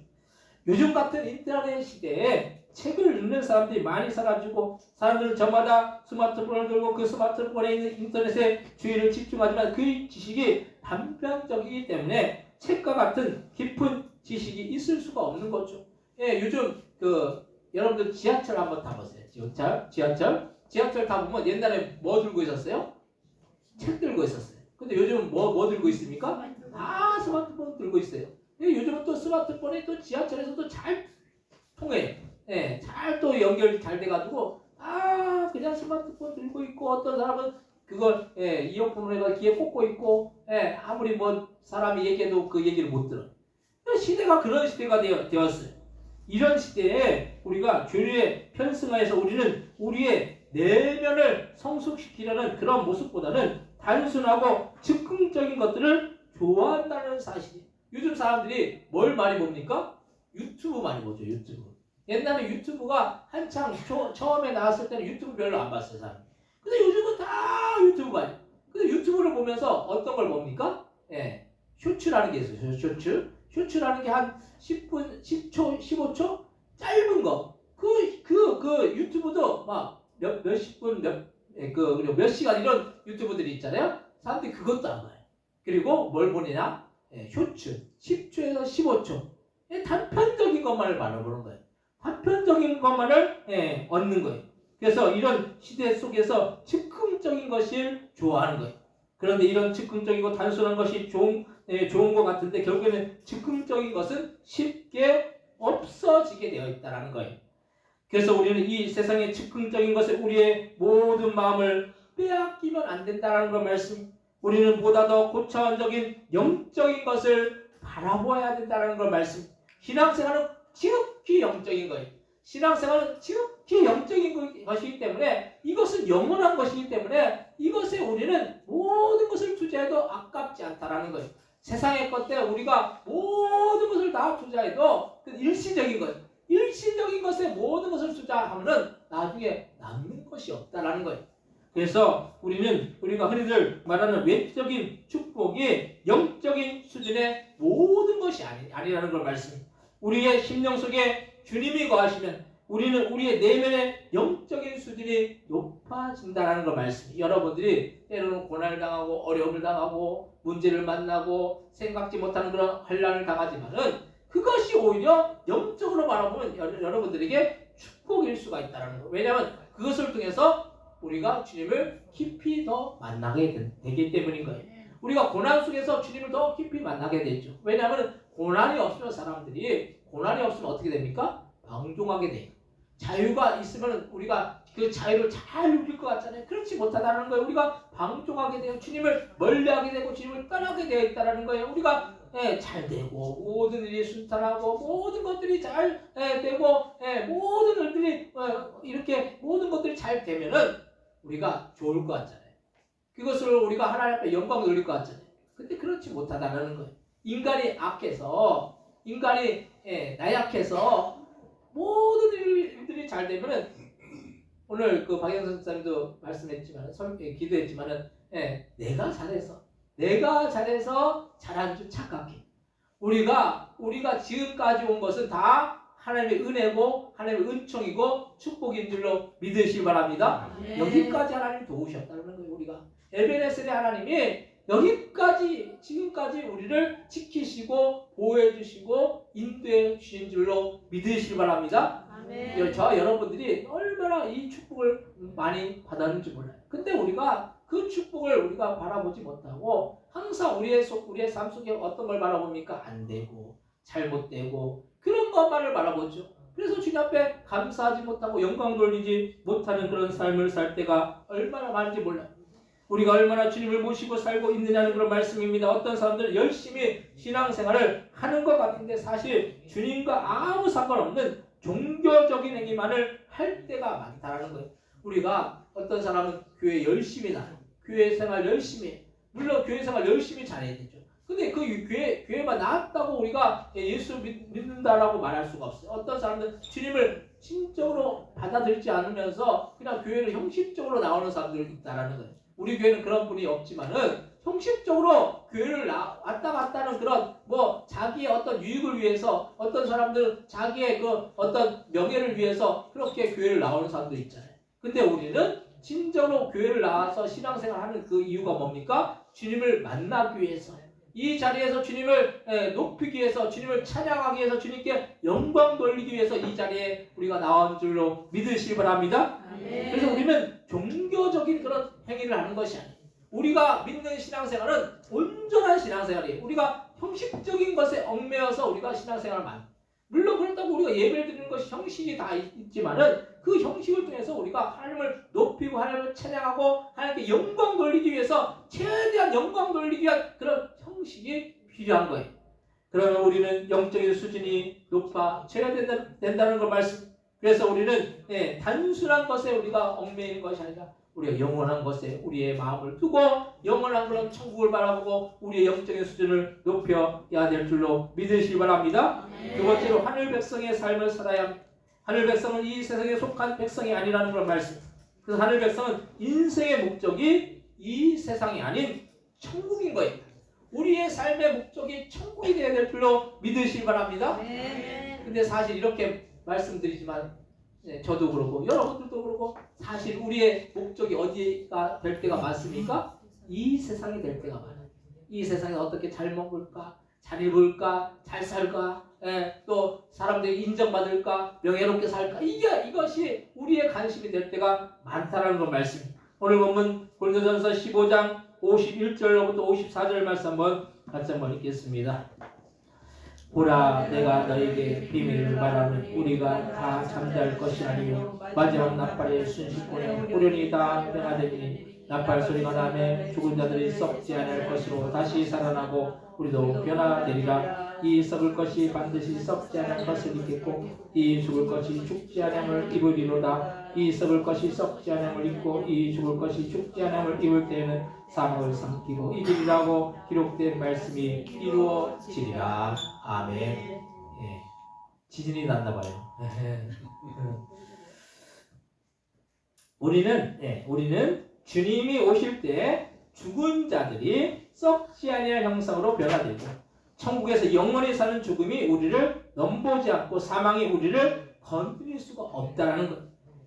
요즘 같은 인터넷 시대에 책을 읽는 사람들이 많이 사라지고 사람들은 저마다 스마트폰을 들고 그 스마트폰에 있는 인터넷에 주의를 집중하지만 그 지식이 단편적이기 때문에 책과 같은 깊은 지식이 있을 수가 없는 거죠. 요즘 여러분들 지하철 한번 타보세요. 지하철 타보면 옛날에 뭐 들고 있었어요? 책 들고 있었어요. 근데 요즘은 뭐 들고 있습니까? 다 스마트폰 들고 있어요. 요즘은 또 스마트폰이 또 지하철에서도 잘 통해요. 잘 또 연결이 잘 돼가지고 그냥 스마트폰 들고 있고 어떤 사람은 그걸 이어폰으로 해서 귀에 꽂고 있고 아무리 사람이 얘기해도 그 얘기를 못 들어요. 시대가 그런 시대가 되었어요. 이런 시대에 우리가 교류에 편승하여서 우리는 우리의 내면을 성숙시키려는 그런 모습보다는 단순하고 즉흥적인 것들을 좋아한다는 사실이. 요즘 사람들이 뭘 많이 봅니까? 유튜브 많이 보죠. 유튜브. 옛날에 유튜브가 한창 처음에 나왔을 때는 유튜브 별로 안 봤어요, 사람. 근데 요즘은 다 유튜브 봐요. 근데 유튜브를 보면서 어떤 걸 봅니까? 예, 쇼츠라는 게 있어요. 쇼츠라는 게 한 10분, 10초, 15초 짧은 거. 그 유튜브도 막 몇십 분, 그리고 몇 시간 이런 유튜브들이 있잖아요. 사람들이 그것도 안 봐요. 그리고 뭘 보느냐? 예, 쇼츠 10초에서 15초. 예, 단편적인 것만을 바라보는 거예요. 단편적인 것만을 얻는 거예요. 그래서 이런 시대 속에서 즉흥적인 것을 좋아하는 거예요. 그런데 이런 즉흥적이고 단순한 것이 좋은 것 같은데 결국에는 즉흥적인 것은 쉽게 없어지게 되어 있다는 거예요. 그래서 우리는 이 세상의 즉흥적인 것에 우리의 모든 마음을 빼앗기면 안 된다는 걸 말씀. 우리는 보다 더 고차원적인 영적인 것을 바라보아야 된다는 걸 말씀. 신앙생활은 지극히 영적인 거예요. 신앙생활은 지극히 영적인 것이기 때문에 이것은 영원한 것이기 때문에 이것에 우리는 모든 것을 투자해도 아깝지 않다라는 거예요. 세상의 것 때문에 우리가 모든 것을 다 투자해도 그 일시적인 것, 일시적인 것에 모든 것을 투자하면은 나중에 남는 것이 없다라는 거예요. 그래서 우리가 흔히들 말하는 외적인 축복이 영적인 수준의 모든 것이 아니라는 걸 말씀입니다. 우리의 심령 속에 주님이 거하시면 우리는 우리의 내면의 영적인 수준이 높아진다는 걸 말씀입니다. 여러분들이 때로는 고난을 당하고 어려움을 당하고 문제를 만나고 생각지 못하는 그런 환난을 당하지만은 그것이 오히려 영적으로 바라보면 여러분들에게 축복일 수가 있다는 거예요. 왜냐하면 그것을 통해서 우리가 주님을 깊이 더 만나게 되기 때문인 거예요. 우리가 고난 속에서 주님을 더 깊이 만나게 되죠. 왜냐하면 고난이 없으면 어떻게 됩니까? 방종하게 돼요. 자유가 있으면 우리가 그 자유를 잘 누릴 것 같잖아요. 그렇지 못하다는 거예요. 우리가 방종하게 되고 주님을 멀리하게 되고 주님을 떠나게 되어 있다는 거예요. 우리가 잘 되고 모든 일이 순탄하고 모든 것들이 잘 되고 모든 일들이 이렇게 모든 것들이 잘 되면은 우리가 좋을 것 같잖아요. 그것을 우리가 하나님 앞에 영광 돌릴 것 같잖아요. 근데 그렇지 못하다는 거예요. 인간이 악해서 인간이 나약해서 모든 일들이 잘 되면은 오늘 그 박영선 목사님도 말씀했지만 기도했지만은 내가 잘해서 잘한 줄 착각해. 우리가 지금까지 온 것은 다 하나님의 은혜고 하나님의 은총이고 축복인 줄로 믿으시기 바랍니다. 여기까지 하나님이 도우셨다는 거예요. 우리가 에베네셀의 하나님이 지금까지 우리를 지키시고 보호해 주시고 인도해 주신 줄로 믿으시기 바랍니다. 저와 여러분들이 얼마나 이 축복을 많이 받았는지 몰라요. 근데 우리가 그 축복을 우리가 바라보지 못하고 항상 우리의 삶 속에 어떤 걸 바라봅니까? 안 되고 잘못되고 그런 것만을 바라보죠. 그래서 주님 앞에 감사하지 못하고 영광 돌리지 못하는 그런 삶을 살 때가 얼마나 많은지 몰라요. 우리가 얼마나 주님을 모시고 살고 있느냐는 그런 말씀입니다. 어떤 사람들은 열심히 신앙생활을 하는 것 같은데 사실 주님과 아무 상관없는 종교적인 행위만을 할 때가 많다라는 거예요. 우리가 어떤 사람은 교회 열심히 나요. 교회 생활 열심히 해. 물론 교회 생활 열심히 잘해야 되죠. 근데 그 교회만 나왔다고 우리가 예수 믿는다라고 말할 수가 없어요. 어떤 사람들은 주님을 진정으로 받아들이지 않으면서 그냥 교회를 형식적으로 나오는 사람들이 있다라는 거예요. 우리 교회는 그런 분이 없지만은 형식적으로 교회를 왔다 갔다 하는 그런 자기의 어떤 유익을 위해서 어떤 사람들은 자기의 그 어떤 명예를 위해서 그렇게 교회를 나오는 사람도 있잖아요. 근데 우리는 진정으로 교회를 나와서 신앙생활 하는 그 이유가 뭡니까? 주님을 만나기 위해서 이 자리에서 주님을 높이기 위해서 주님을 찬양하기 위해서 주님께 영광 돌리기 위해서 이 자리에 우리가 나온 줄로 믿으시기 바랍니다. 그래서 우리는 종교적인 그런 행위를 하는 것이 아니에요. 우리가 믿는 신앙생활은 온전한 신앙생활이에요. 우리가 형식적인 것에 얽매여서 우리가 신앙생활을 많이 물론 그렇다고 우리가 예배를 드리는 것이 형식이 다 있지만은 그 형식을 통해서 우리가 하나님을 높이고 하나님을 찬양하고 하나님께 영광 돌리기 위해서 최대한 영광 돌리기 위한 그런 형식이 필요한 거예요. 그러면 우리는 영적인 수준이 높아져야 된다는 걸 말씀. 그래서 우리는 단순한 것에 우리가 얽매이는 것이 아니라 우리가 영원한 것에 우리의 마음을 두고 영원한 그런 천국을 바라보고 우리의 영적인 수준을 높여야 될 줄로 믿으시기 바랍니다. 두 번째로 하늘 백성의 삶을 살아야 합니다. 하늘 백성은 이 세상에 속한 백성이 아니라는 걸 말씀. 그래서 하늘 백성은 인생의 목적이 이 세상이 아닌 천국인 거예요. 우리의 삶의 목적이 천국이 되어야 될 줄로 믿으시기 바랍니다. 근데 사실 이렇게 말씀드리지만 저도 그렇고 여러분들도 그렇고 사실 우리의 목적이 어디가 될 때가 많습니까? 이 세상이 될 때가 많아요. 이 세상에 어떻게 잘 먹을까? 잘 입을까? 잘 살까? 또 사람들이 인정받을까? 명예롭게 살까? 이것이 우리의 관심이 될 때가 많다는 걸 말씀입니다. 오늘 본문 고린도전서 15장 51절로부터 54절 말씀 같이 한번 읽겠습니다. 보라, 내가 너에게 비밀을 말하는 우리가 다 잠잘 것이 아니요 마지막 나팔의 순식간에 후련히 다 변화되니 나팔 소리가 나매 죽은 자들이 썩지 않을 것으로 다시 살아나고 우리도 변화되리라. 이 썩을 것이 반드시 썩지 않을 것을 입겠고 이 죽을 것이 죽지 않음을 입으리로다. 이 썩을 것이 썩지 않음을 입고 이 죽을 것이 죽지 않음을 입을 때에는 사망을 삼키고 이기리라고 기록된 말씀이 이루어지리라. 아멘. 예. 지진이 났나봐요. 우리는 주님이 오실 때 죽은 자들이 썩지 아니할 형상으로 변화되고 천국에서 영원히 사는 죽음이 우리를 넘보지 않고 사망이 우리를 건드릴 수가 없다는 것.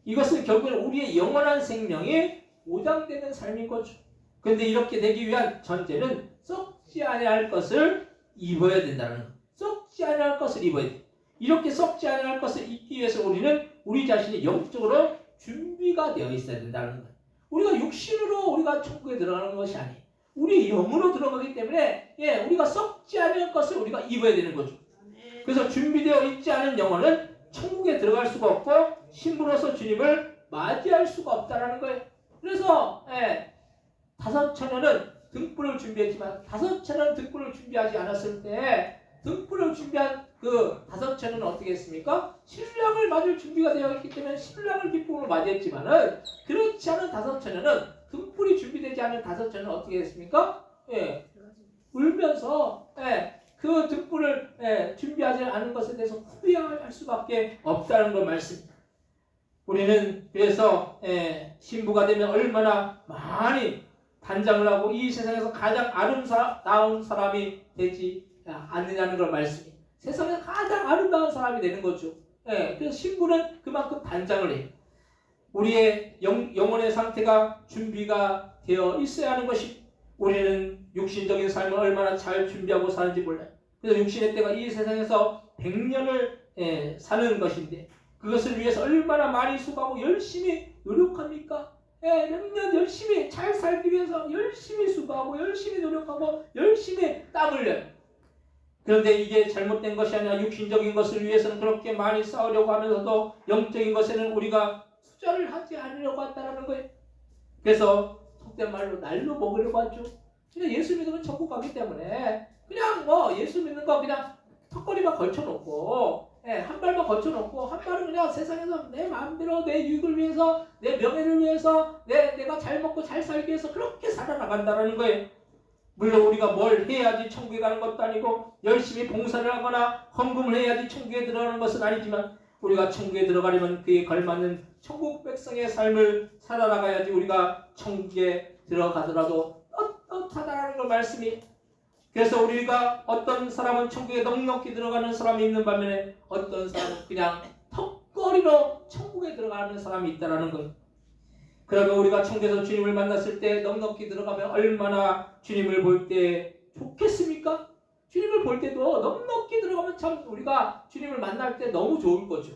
이것은 결국은 우리의 영원한 생명이 보장되는 삶인 거죠. 그런데 이렇게 되기 위한 전제는 썩지 아니할 것을 입어야 된다는 것. 썩지 아니할 것을 입어야 돼. 이렇게 썩지 아니할 것을 입기 위해서 우리는 우리 자신이 영적으로 준비가 되어 있어야 된다는 것. 우리가 육신으로 우리가 천국에 들어가는 것이 아니에요. 우리 영으로 들어가기 때문에 우리가 썩지 않을 것을 우리가 입어야 되는 거죠. 그래서 준비되어 있지 않은 영혼은 천국에 들어갈 수가 없고 신부로서 주님을 맞이할 수가 없다는 거예요. 그래서 다섯 처녀는 등불을 준비했지만 다섯 처녀는 등불을 준비하지 않았을 때 등불을 준비한 그 다섯 처녀는 어떻게 했습니까? 신랑을 맞을 준비가 되어 있기 때문에 신랑을 기쁨으로 맞이했지만은 그렇지 않은 다섯 처녀는 등불이 준비되지 않은 다섯 처녀는 어떻게 했습니까? 울면서 그 등불을 준비하지 않은 것에 대해서 후회할 수밖에 없다는 걸 말씀입니다. 우리는 그래서 신부가 되면 얼마나 많이 단장을 하고 이 세상에서 가장 아름다운 사람이 되지 않느냐는 걸 말씀입니다. 세상에서 가장 아름다운 사람이 되는 거죠. 그래서 신부는 그만큼 단장을 해요. 우리의 영혼의 상태가 준비가 되어 있어야 하는 것이 우리는 육신적인 삶을 얼마나 잘 준비하고 사는지 몰라요. 그래서 육신의 때가 이 세상에서 100년을 사는 것인데 그것을 위해서 얼마나 많이 수고하고 열심히 노력합니까? 몇 년 열심히 잘 살기 위해서 열심히 수고하고 열심히 노력하고 열심히 땀 흘려요. 그런데 이게 잘못된 것이 아니라 육신적인 것을 위해서는 그렇게 많이 싸우려고 하면서도 영적인 것에는 우리가 투자를 하지 않으려고 한다는 거예요. 그래서 속된 말로 날로 먹으려고 하죠. 그냥 예수 믿으면 천국 가기 때문에 그냥 예수 믿는 거 그냥 턱걸이만 걸쳐놓고 한 발만 걸쳐놓고 한 발은 그냥 세상에서 내 마음대로 내 유익을 위해서 내 명예를 위해서 내가 잘 먹고 잘 살기 위해서 그렇게 살아나간다는 거예요. 물론 우리가 뭘 해야지 천국에 가는 것도 아니고 열심히 봉사를 하거나 헌금을 해야지 천국에 들어가는 것은 아니지만 우리가 천국에 들어가려면 그에 걸맞는 천국 백성의 삶을 살아나가야지 우리가 천국에 들어가더라도 떳떳하다는 걸 말씀이. 그래서 우리가 어떤 사람은 천국에 넉넉히 들어가는 사람이 있는 반면에 어떤 사람은 그냥 턱걸이로 천국에 들어가는 사람이 있다는 거예요. 그러면 우리가 천국에서 주님을 만났을 때 넉넉히 들어가면 얼마나 주님을 볼 때 좋겠습니까? 주님을 볼 때도 넉넉히 들어가면 참 우리가 주님을 만날 때 너무 좋을 거죠.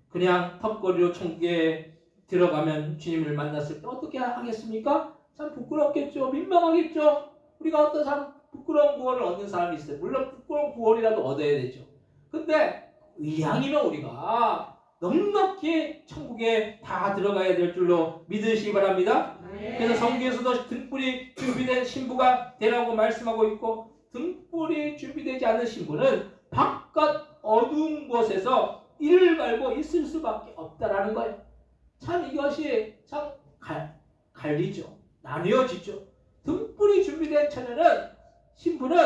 그냥 턱걸이로 천국에 들어가면 주님을 만났을 때 어떻게 하겠습니까? 참 부끄럽겠죠. 민망하겠죠. 우리가 어떤 사람 부끄러운 구원을 얻는 사람이 있어요. 물론 부끄러운 구원이라도 얻어야 되죠. 근데 이왕이면 우리가 넉넉히 천국에 다 들어가야 될 줄로 믿으시기 바랍니다. 그래서 성경에서도 등불이 준비된 신부가 되라고 말씀하고 있고 등불이 준비되지 않은 신부는 바깥 어두운 곳에서 이를 갈고 있을 수밖에 없다라는 거예요. 참 이것이 참 갈리죠. 나뉘어지죠. 등불이 준비된 처녀는 신부는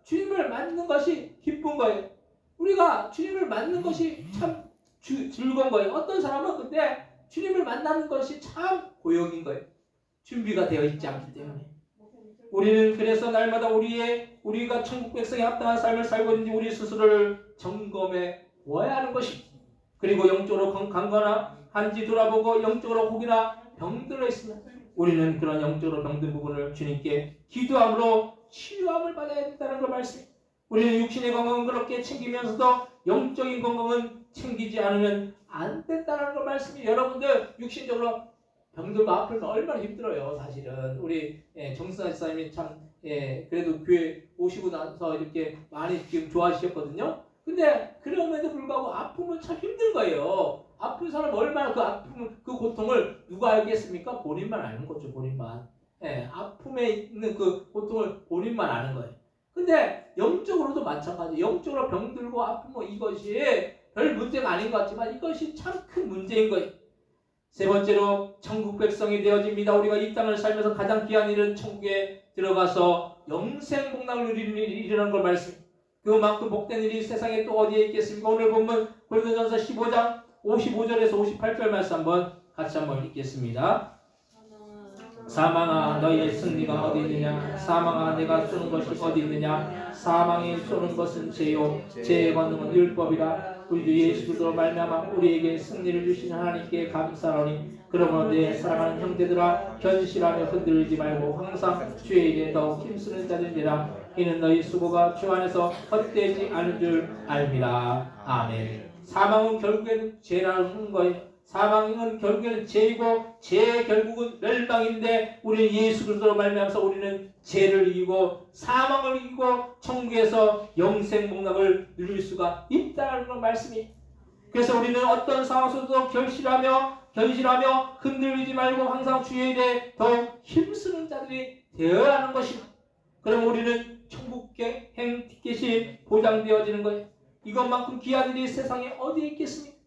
주님을 맞는 것이 기쁜 거예요. 우리가 주님을 맞는 것이 참 즐거운 거예요. 어떤 사람은 근데 주님을 만나는 것이 참 고역인 거예요. 준비가 되어 있지 않기 때문에. 우리는 그래서 날마다 우리가 천국 백성에 합당한 삶을 살고 있는지 우리 스스로를 점검해 보아야 하는 것입니다. 그리고 영적으로 강건한지 돌아보고 영적으로 혹이나 병들어 있으면 우리는 그런 영적으로 병든 부분을 주님께 기도함으로 치유함을 받아야 된다는 걸 말씀해요. 우리는 육신의 건강은 그렇게 챙기면서도 영적인 건강은 챙기지 않으면 안 된다는 걸 말씀해요. 여러분들 육신적으로 병들고 아프면 얼마나 힘들어요. 사실은 우리 정승환 집사님이 참 그래도 교회 오시고 나서 이렇게 많이 지금 좋아지셨거든요. 근데 그럼에도 불구하고 아프면 참 힘든 거예요. 아픈 사람 얼마나 그 아픔, 그 고통을 누가 알겠습니까? 본인만 아는 거죠. 본인만. 아픔에 있는 그 고통을 본인만 아는 거예요. 근데 영적으로도 마찬가지. 영적으로 병들고 아프면 이것이 별 문제가 아닌 것 같지만 이것이 참 큰 문제인 거예요. 세 번째로 천국 백성이 되어집니다. 우리가 이 땅을 살면서 가장 귀한 일은 천국에 들어가서 영생 복락을 누리는 일이라는 걸 말씀합니다. 그만큼 복된 일이 세상에 또 어디에 있겠습니까? 오늘 본문 고린도전서 15장 55절에서 58절 말씀 같이 한번 읽겠습니다. 사망아 너희의 승리가 어디 있느냐? 사망아 내가 쏘는 것이 어디 있느냐? 사망이 쏘는 것은 죄요 죄의 권능은 율법이라. 우리 주 예수 그리스도로 말미암아 우리에게 승리를 주신 하나님께 감사하노니 그러므로 내 사랑하는 형제들아 견실하며 흔들리지 말고 항상 주의 일에 더욱 힘쓰는 자들이라. 이는 너희 수고가 주 안에서 헛되지 않은 줄 알미라. 아멘. 사망은 결국에는 죄라는 거예요. 사망은 결국에는 죄이고 죄의 결국은 멸망인데 우리는 예수 그리스도로 말미암아서 우리는 죄를 이기고 사망을 이기고 천국에서 영생 복락을 누릴 수가 있다는 걸 말씀이. 그래서 우리는 어떤 상황 속에서도 견실하며 흔들리지 말고 항상 주의 일에 더욱 힘쓰는 자들이 되어야 하는 것입니다. 그럼 우리는 천국의 행 티켓이 보장되어지는 거예요. 이것만큼 귀한 일이 세상에 어디에 있겠습니까?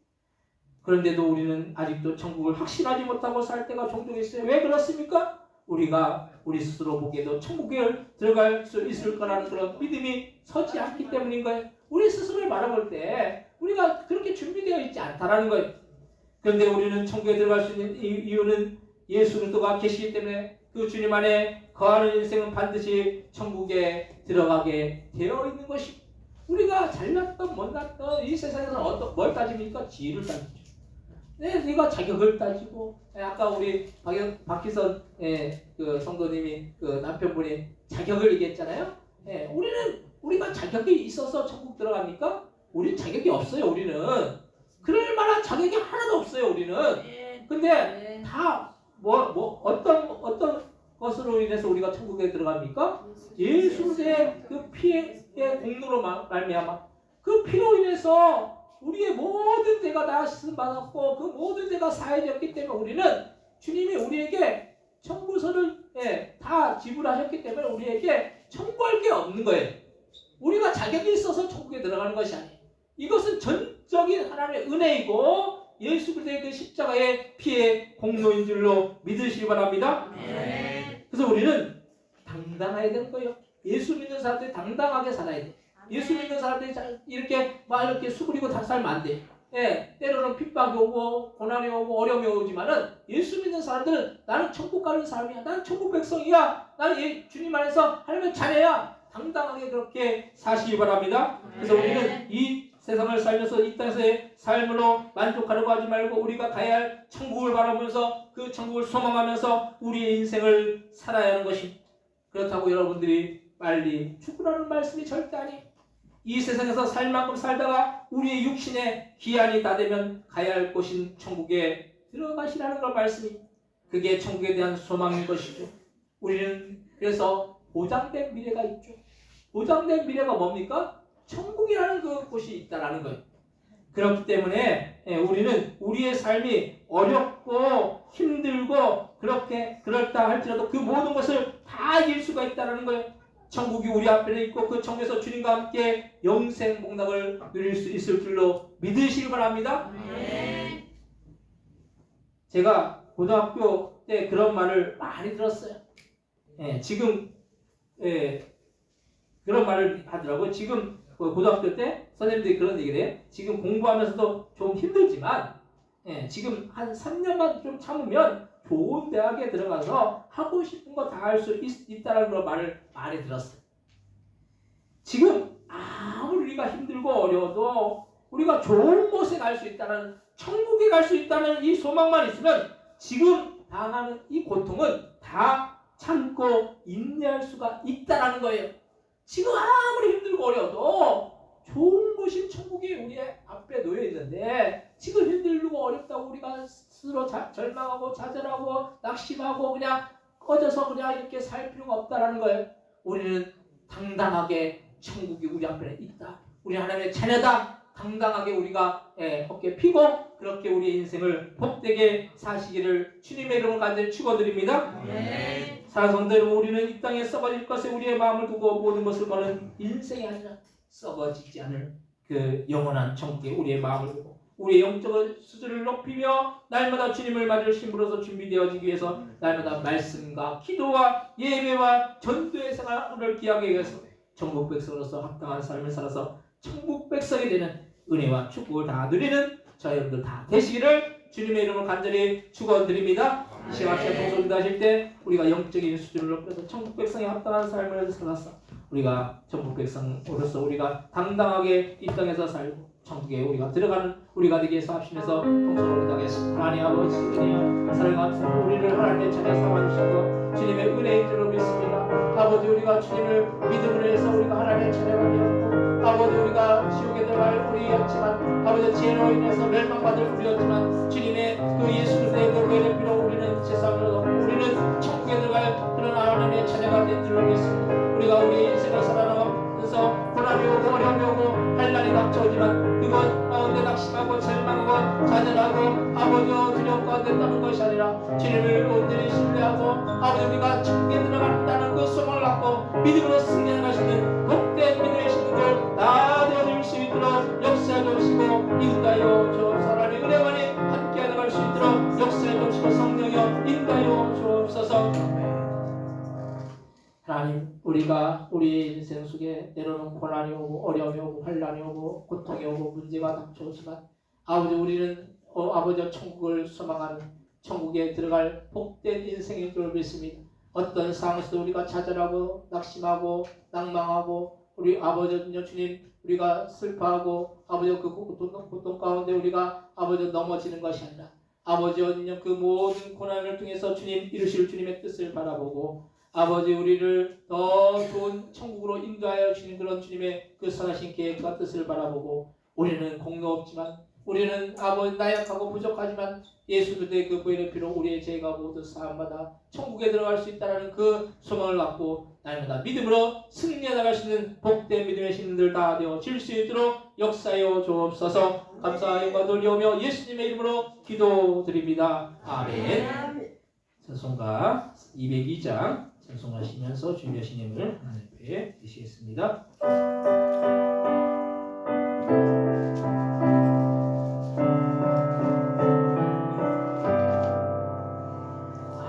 그런데도 우리는 아직도 천국을 확신하지 못하고 살 때가 종종 있어요. 왜 그렇습니까? 우리가 우리 스스로 보기에도 천국에 들어갈 수 있을 거라는 그런 믿음이 서지 않기 때문인 거예요. 우리 스스로를 바라볼 때 우리가 그렇게 준비되어 있지 않다라는 거예요. 그런데 우리는 천국에 들어갈 수 있는 이유는 예수 그리스도가 계시기 때문에 그 주님 안에 거하는 인생은 반드시 천국에 들어가게 되어 있는 것입니다. 우리가 잘났던 못났던 이 세상에서는 뭘 따집니까? 지혜를 따지죠. 내가 자격을 따지고 아까 우리 박희선 그 성도님이 그 남편분이 자격을 얘기했잖아요. 우리가 자격이 있어서 천국 들어갑니까? 우리는 자격이 없어요. 우리는 그럴 만한 자격이 하나도 없어요. 우리는. 근데 다 어떤 것으로 인해서 우리가 천국에 들어갑니까? 예수의 그 피의 공로로 말미암아 그 피로 인해서 우리의 모든 죄가 다 씻음 받았고 그 모든 죄가 사해졌기 때문에 우리는 주님이 우리에게 청구서를 다 지불하셨기 때문에 우리에게 청구할 게 없는 거예요. 우리가 자격이 있어서 천국에 들어가는 것이 아니에요. 이것은 전적인 하나님의 은혜이고 예수 그리스도의 그 십자가의 피의 공로인 줄로 믿으시기 바랍니다. 그래서 우리는 당당해야 되는 거예요. 예수 믿는 사람들이 당당하게 살아야 돼. 예수 믿는 사람들이 이렇게 수그리고 다 살면 안 돼. 때로는 핍박이 오고 고난이 오고 어려움이 오지만은 예수 믿는 사람들은 나는 천국 가는 사람이야. 나는 천국 백성이야. 나는 주님 안에서 하나님의 자녀야. 당당하게 그렇게 사시기 바랍니다. 그래서 우리는 이 세상을 살면서 이 땅에서의 삶으로 만족하려고 하지 말고 우리가 가야 할 천국을 바라보면서 그 천국을 소망하면서 우리의 인생을 살아야 하는 것입니다. 그렇다고 여러분들이 빨리 죽으라는 말씀이 절대 아니에요. 이 세상에서 살 만큼 살다가 우리의 육신의 기한이 다 되면 가야 할 곳인 천국에 들어가시라는 걸 말씀이. 그게 천국에 대한 소망인 것이죠. 우리는 그래서 보장된 미래가 있죠. 보장된 미래가 뭡니까? 천국이라는 그 곳이 있다라는 거예요. 그렇기 때문에 우리는 우리의 삶이 어렵고 힘들고 그렇다 할지라도 그 모든 것을 다 이길 수가 있다라는 거예요. 천국이 우리 앞에 있고 그 천국에서 주님과 함께 영생 복락을 누릴 수 있을 줄로 믿으시기 바랍니다. 제가 고등학교 때 그런 말을 많이 들었어요. 지금 그런 말을 하더라고요. 지금 고등학교 때 선생님들이 그런 얘기를 해요. 지금 공부하면서도 좀 힘들지만 지금 한 3년만 좀 참으면 좋은 대학에 들어가서 하고 싶은 거 다 할 수 있다는 그런 말을 많이 들었어요. 지금 아무리 우리가 힘들고 어려워도 우리가 좋은 곳에 갈 수 있다는, 천국에 갈 수 있다는 이 소망만 있으면 지금 당하는 이 고통은 다 참고 인내할 수가 있다는 거예요. 지금 아무리 힘들고 어려워도 좋은 곳인 천국이 우리 앞에 놓여 있는데 지금 힘들고 어렵다고 우리가 스스로 절망하고 좌절하고 낙심하고 그냥 꺼져서 그냥 이렇게 살 필요가 없다라는 거예요. 우리는 당당하게 천국이 우리 앞에 있다. 우리 하나님의 자녀다. 당당하게 우리가 어깨 피고 그렇게 우리의 인생을 복되게 사시기를 주님의 이름으로 간절히 축원드립니다. 사랑하는 성도 여러분, 우리는 이 땅에 썩어질 것에 우리의 마음을 두고 모든 것을 거는 인생이 아니라 썩어지지 않을 그 영원한 천국에 우리의 마음을 두고 우리의 영적 수준을 높이며 날마다 주님을 맞을 신부로서 준비되어지기 위해서 날마다 말씀과 기도와 예배와 전도의 생활을 기하기 위해서 천국 백성으로서 합당한 삶을 살아서 천국 백성이 되는 은혜와 축복을 다 누리는 저희 여러분들 다 되시기를 주님의 이름으로 간절히 축원드립니다. 이 시간 봉송기도 하실 때 우리가 영적인 수준을 높여서 천국 백성에 합당한 삶을 살아서 우리가 천국 백성으로서 우리가 당당하게 이 땅에서 살고 천국에 우리가 들어가는 우리가 되기 위해서 합심해서 봉송을 기도하겠습니다. 하나님 아버지 은혜와 사랑과 우리를 하나님의 자녀 삼아주시고 주님의 은혜인 줄로 믿습니다. 아버지 우리가 주님을 믿음으로 해서 우리가 하나님의 자녀가 되었고 아버지 우리가 지옥에 들어갈 우리였지만 아버지 죄로 인해서 멸망받을 우리였지만 주님의 그 예수 그리스도의 그 보혈의 피로 우리는 세상으로 우리는 천국에 들어갈 그런 하나님의 자녀가 된 줄로 믿습니다. 우리가 우리의 인생을 살아가면서 고난이 오고 어려움이 오고 환난이 닥쳐오지만 그것 가운데 낙심하고 절망하고 좌절하고 아버지와 두려움 가운데 떠는 것이 아니라 주님을 온전히 신뢰하고 아버지 우리가 천국에 들어간다는 그 소망을 갖고 믿음으로 승리하시는 복된 믿음의 신들 다 되어줄 수 있도록 역사해 주시고 인도하여 주옵소서. 하나님의 은혜만이 함께 나갈 수 있도록 역사해 주시고 성령여 인도하여 주옵소서. 하나님 우리가 우리의 인생 속에 때로는 고난이 오고 어려움이 오고 환난이 오고 고통이 오고 문제가 닥쳐오지만 아버지 우리는 아버지 천국을 소망하는 천국에 들어갈 복된 인생인 줄 믿습니다. 어떤 상황에서도 우리가 좌절하고 낙심하고 낭망하고 우리 아버지 주님 우리가 슬퍼하고 아버지 그 고통 가운데 우리가 아버지 넘어지는 것이 아니라 아버지 그 모든 고난을 통해서 주님 이루실 주님의 뜻을 바라보고 아버지 우리를 더 좋은 천국으로 인도하여 주시는 그런 주님의 그 선하신 계획과 뜻을 바라보고 우리는 공로 없지만 우리는 아버지 나약하고 부족하지만 예수 그리스도의 그 보혈의 피로 우리의 죄가 모두 사함받아 천국에 들어갈 수 있다는 그 소망을 갖고 날마다 믿음으로 승리해 나갈 수 있는 복된 믿음의 신들 다 되어질 수 있도록 역사하여 주옵소서. 감사와 영광 돌려오며 예수님의 이름으로 기도드립니다. 아멘. 찬송가 202장 찬송하시면서 준비하신 예물을 하나님 앞에 드리시겠습니다.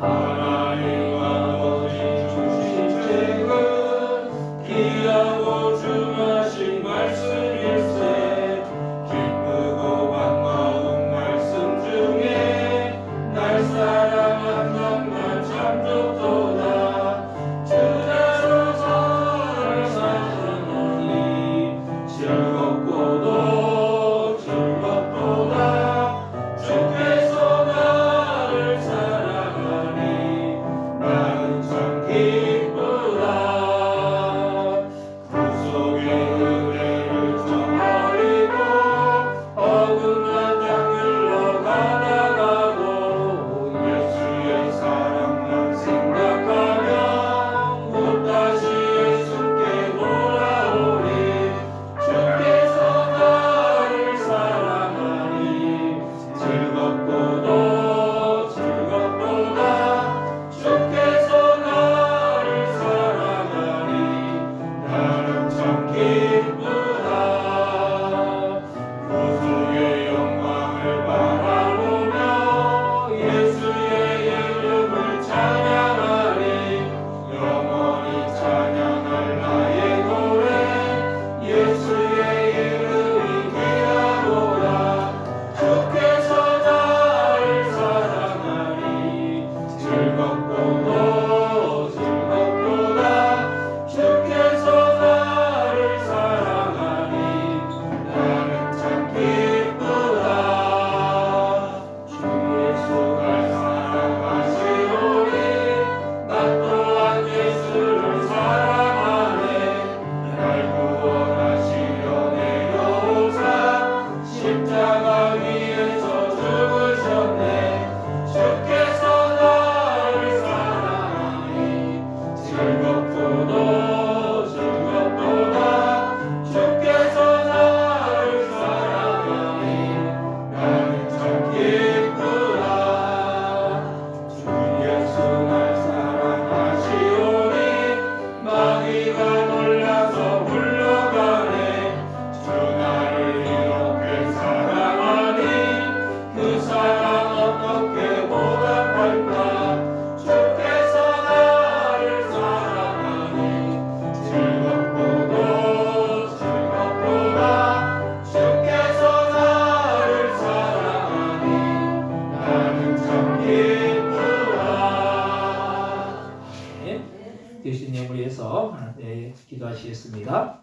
하나님 아버지 주신 책은 귀하고 중하신 말씀일세 기쁘고 반가운 말씀 중에 날 사랑한 놈만 참 좋도다 주자로서 사랑하니 위해서 하나님 기도하시겠습니다.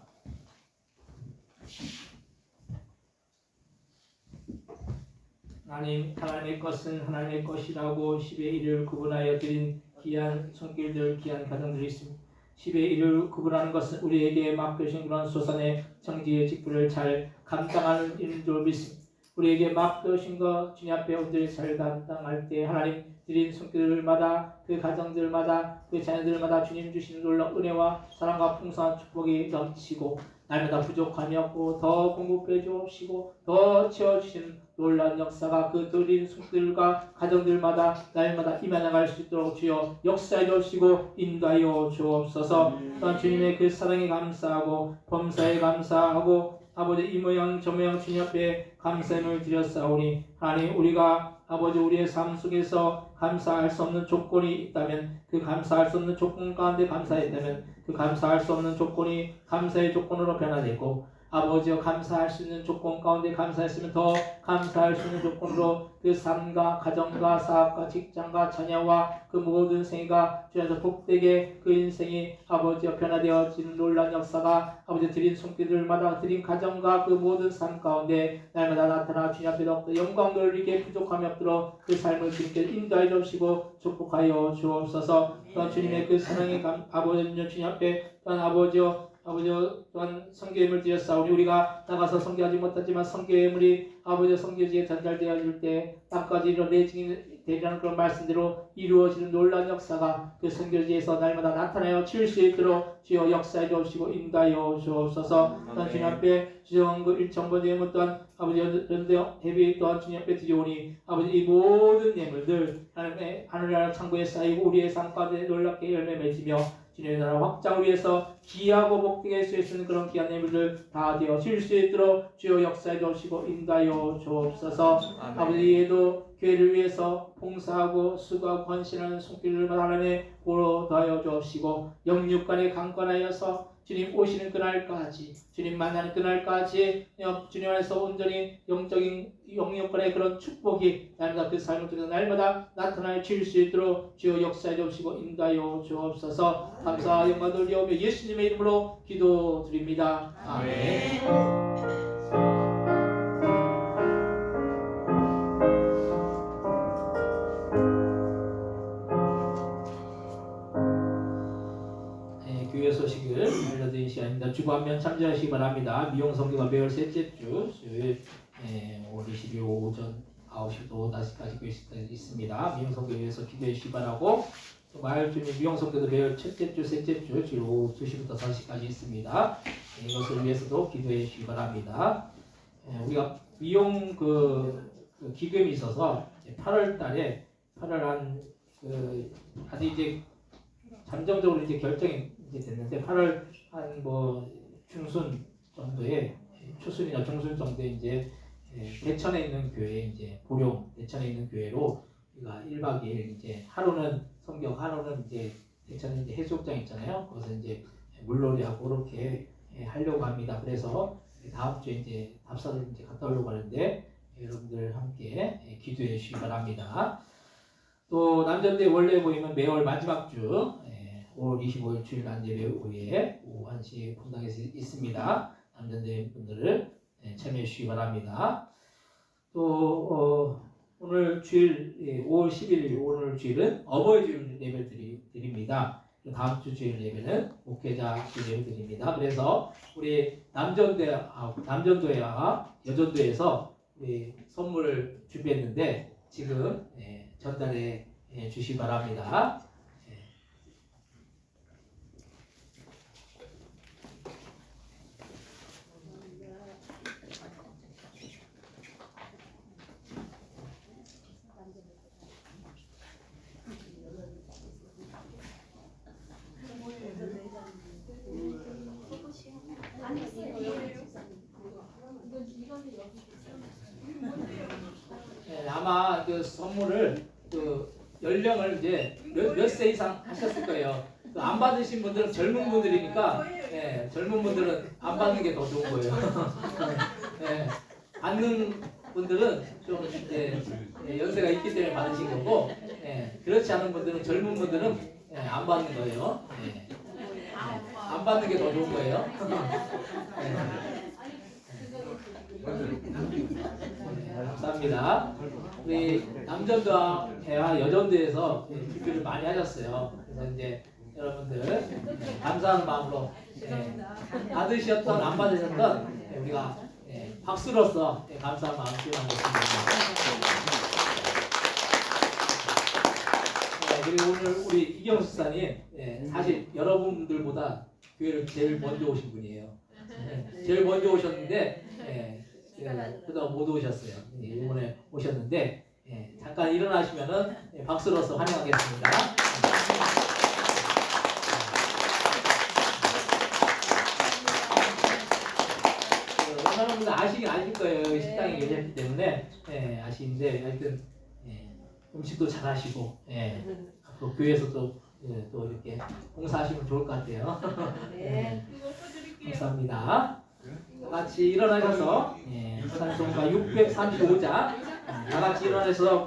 하나님의 것은 하나님의 것이라고 10의 1을 구분하여 드린 귀한 손길들, 귀한 가정들이 있습니다. 10의 1을 구분하는 것은 우리에게 맡겨주신 그런 소산의 정직의 직분을 잘 감당하는 일인 줄 믿습니다. 우리에게 맡겨주신 것 주님 앞에 온전히 잘 감당할 때 하나님 드린 손길들마다 그 가정들마다 그 자녀들마다 주님 주시는 놀라운 은혜와 사랑과 풍성한 축복이 넘치고 날마다 부족함이 없고 더 공급해 주시고 더 채워주시는 놀라운 역사가 그 드린 손길과 가정들마다 날마다 임해나갈 수 있도록 주여 역사해 주시고 인도하여 주옵소서. 또한 주님의 그 사랑에 감사하고 범사에 감사하고 아버지 이 모양 저 모양 주님 앞에 감사함을 드렸사오니 하나님 우리가 아버지 우리의 삶 속에서 감사할 수 없는 조건이 있다면 그 감사할 수 없는 조건 가운데 감사했다면 그 감사할 수 없는 조건이 감사의 조건으로 변화되고 아버지여 감사할 수 있는 조건 가운데 감사했으면 더 감사할 수 있는 조건으로 그 삶과 가정과 사업과 직장과 자녀와 그 모든 생애가 주님께서 복되게 그 인생이 아버지여 변화되어지는 놀라운 역사가 아버지 드린 손길들마다 드린 가정과 그 모든 삶 가운데 날마다 나타나 주님 앞에 더욱더 영광 돌리게 부족함이 없도록 그 삶을 주님께 인도하여 주시고 축복하여 주옵소서. 또한 주님의 그 사랑의 아버지 주님 앞에 또한 아버지여 또한 성교예물 드렸사오니 우리가 나가서 성교하지 못하지만 성교예물이 아버지 성교지에 전달되어질 때 땅까지 내 증인이 되리라는 그런 말씀대로 이루어지는 놀라운 역사가 그 성교지에서 날마다 나타나여 칠 수 있도록 주여 역사해 주옵시고 인도하여 주옵소서. 또한 주님 앞에 주정한 그 일정번 예물 또한 아버지 연대 대비 또한 주님 앞에 드리오니 아버지 이 모든 예물들 하나님의 하늘나라 창고에 쌓이고 우리의 삶 가운데 놀랍게 열매 맺으며 주님의 나라 확장을 위해서 귀하고 복되게 할 수 있는 그런 귀한 예물들 다 되어질 수 있도록 주여 역사해 주시고 인도하여 주옵소서. 아버지 이에도 교회를 위해서 봉사하고 수고하고 헌신하는 손길을 하나님의 보러 더하여 주옵시고 영육간에 강건하여서 주님 오시는 그날까지 주님 만나는 그날까지 주님 안에서 온전히 영적인 영육간의 그런 축복이 날마다 그 삶을 통해서 날마다 나타나여 질 수 있도록 주여 역사해 주옵시고 인도하여 주옵소서. 감사와 영광 돌리오며 예수님의 이름으로 기도드립니다. 아멘. 교회 소식을 알려드리는 시간입니다. 주보 한 면 참조하시기 바랍니다. 미용성교가 매월 셋째 주 수요일 5월 22일 오전 9시부터 5시까지 있습니다. 미용성교회에서 기도해 주시기 바라고 또 마을주민 미용성교도 매월 첫째 주 셋째 주 주일 오후 2시부터 4시까지 있습니다. 이것을 위해서도 기도해 주시기 바랍니다. 우리가 미용 기금이 있어서 8월 달에 8월 아주 이제 잠정적으로 이제 결정이 이제 됐는데 8월 한 중순 정도에 초순이나 중순 정도에 이제 대천에 있는 교회 이제 보령 대천에 있는 교회로 우리가 1박 2일 이제 하루는 성경 하루는 이제 대천에 이제 해수욕장 있잖아요. 거기서 이제 물놀이하고 그렇게 하려고 합니다. 그래서 다음 주에 이제 답사를 이제 갔다 오려고 하는데 여러분들 함께 기도해 주시기 바랍니다. 또 남전대 원래 모임은 매월 마지막 주 5월 25일 주일 안예배 후에 오후 1시 분당에서 있습니다. 남전대 분들을 참여해 주시기 바랍니다. 또 오늘 주일 5월 10일 오늘 주일은 어버이 주일 예배 드립니다. 다음 주 주일 예배는 목회자 주일 예배 드립니다. 그래서 우리 남전도회와 여전도에서 우리 선물을 준비했는데 지금 전달해 주시기 바랍니다. 아마 그 선물을 연령을 이제 몇 세 이상 하셨을 거예요. 안 받으신 분들은 젊은 분들이니까 젊은 분들은 안 받는 게 더 좋은 거예요. 받는 분들은 좀 연세가 있기 때문에 받으신 거고 그렇지 않은 분들은 젊은 분들은 안 받는 거예요. 안 받는 게 더 좋은 거예요. 감사합니다. 우리 남전도와 여전도에서 준비를 많이 하셨어요. 그래서 이제 여러분들 감사하는 마음으로 받으셨던 안 받으셨던 우리가 박수로서 감사한 마음 표현하겠습니다. 그리고 오늘 우리 이경수 사님 사실 여러분들보다 교회를 제일 먼저 오신 분이에요. 제일 먼저 오셨는데 그동안 못 오셨어요. 이번에 오셨는데 잠깐 일어나시면은 박수로서 환영하겠습니다. 여러분들 아실 거예요. 식당에 계셨기 때문에 아시는데 하여튼 음식도 잘하시고 앞으로 교회에서도 또 이렇게 봉사하시면 좋을 것 같아요. 감사합니다. 같이 일어나셔서 찬송가 635장 다 같이 일어나셔서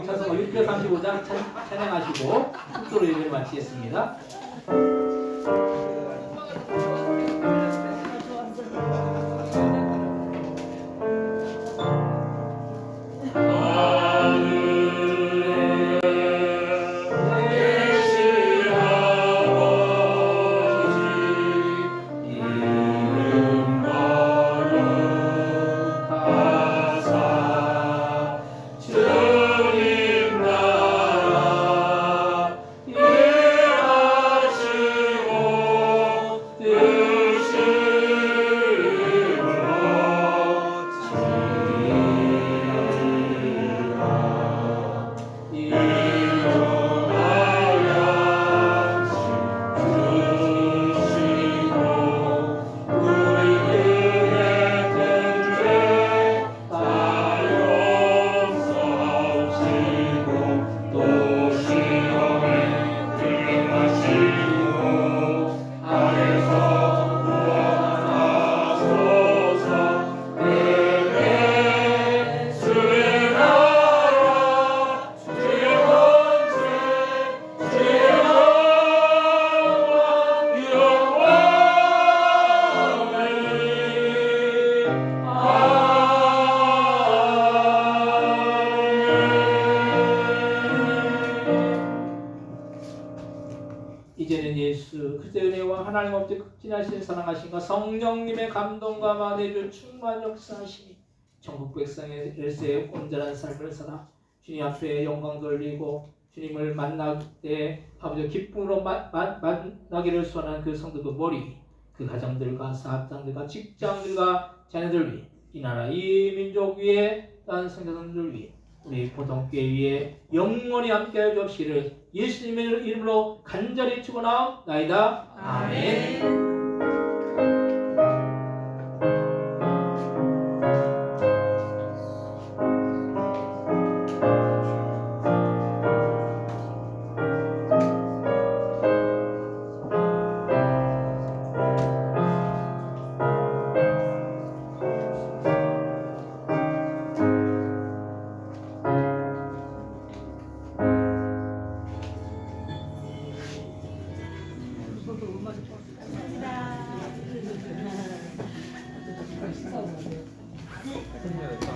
찬송가 635장 찬양하시고 축도로 예배를 마치겠습니다. 이제는 예수 그리스도의 은혜와 하나님 없이 극진하신 사랑하신가 성령님의 감동과 만해주 충만 역사하시니 전국 백성의 일세의 온전한 삶을 살아 주님 앞에 영광 돌리고 주님을 만날 때 아버지 기쁨으로 만나기를 소원하는 그 성도들 머리 그 가정들과 사업장들과 직장들과 자녀들 위해 이 나라 이 민족 위에 다른 성도들 위해 우리 보통교회 위에 영원히 함께하여 주옵시기를 예수님의 이름으로 간절히 축원하옵나이다. 아멘. 감사합니다.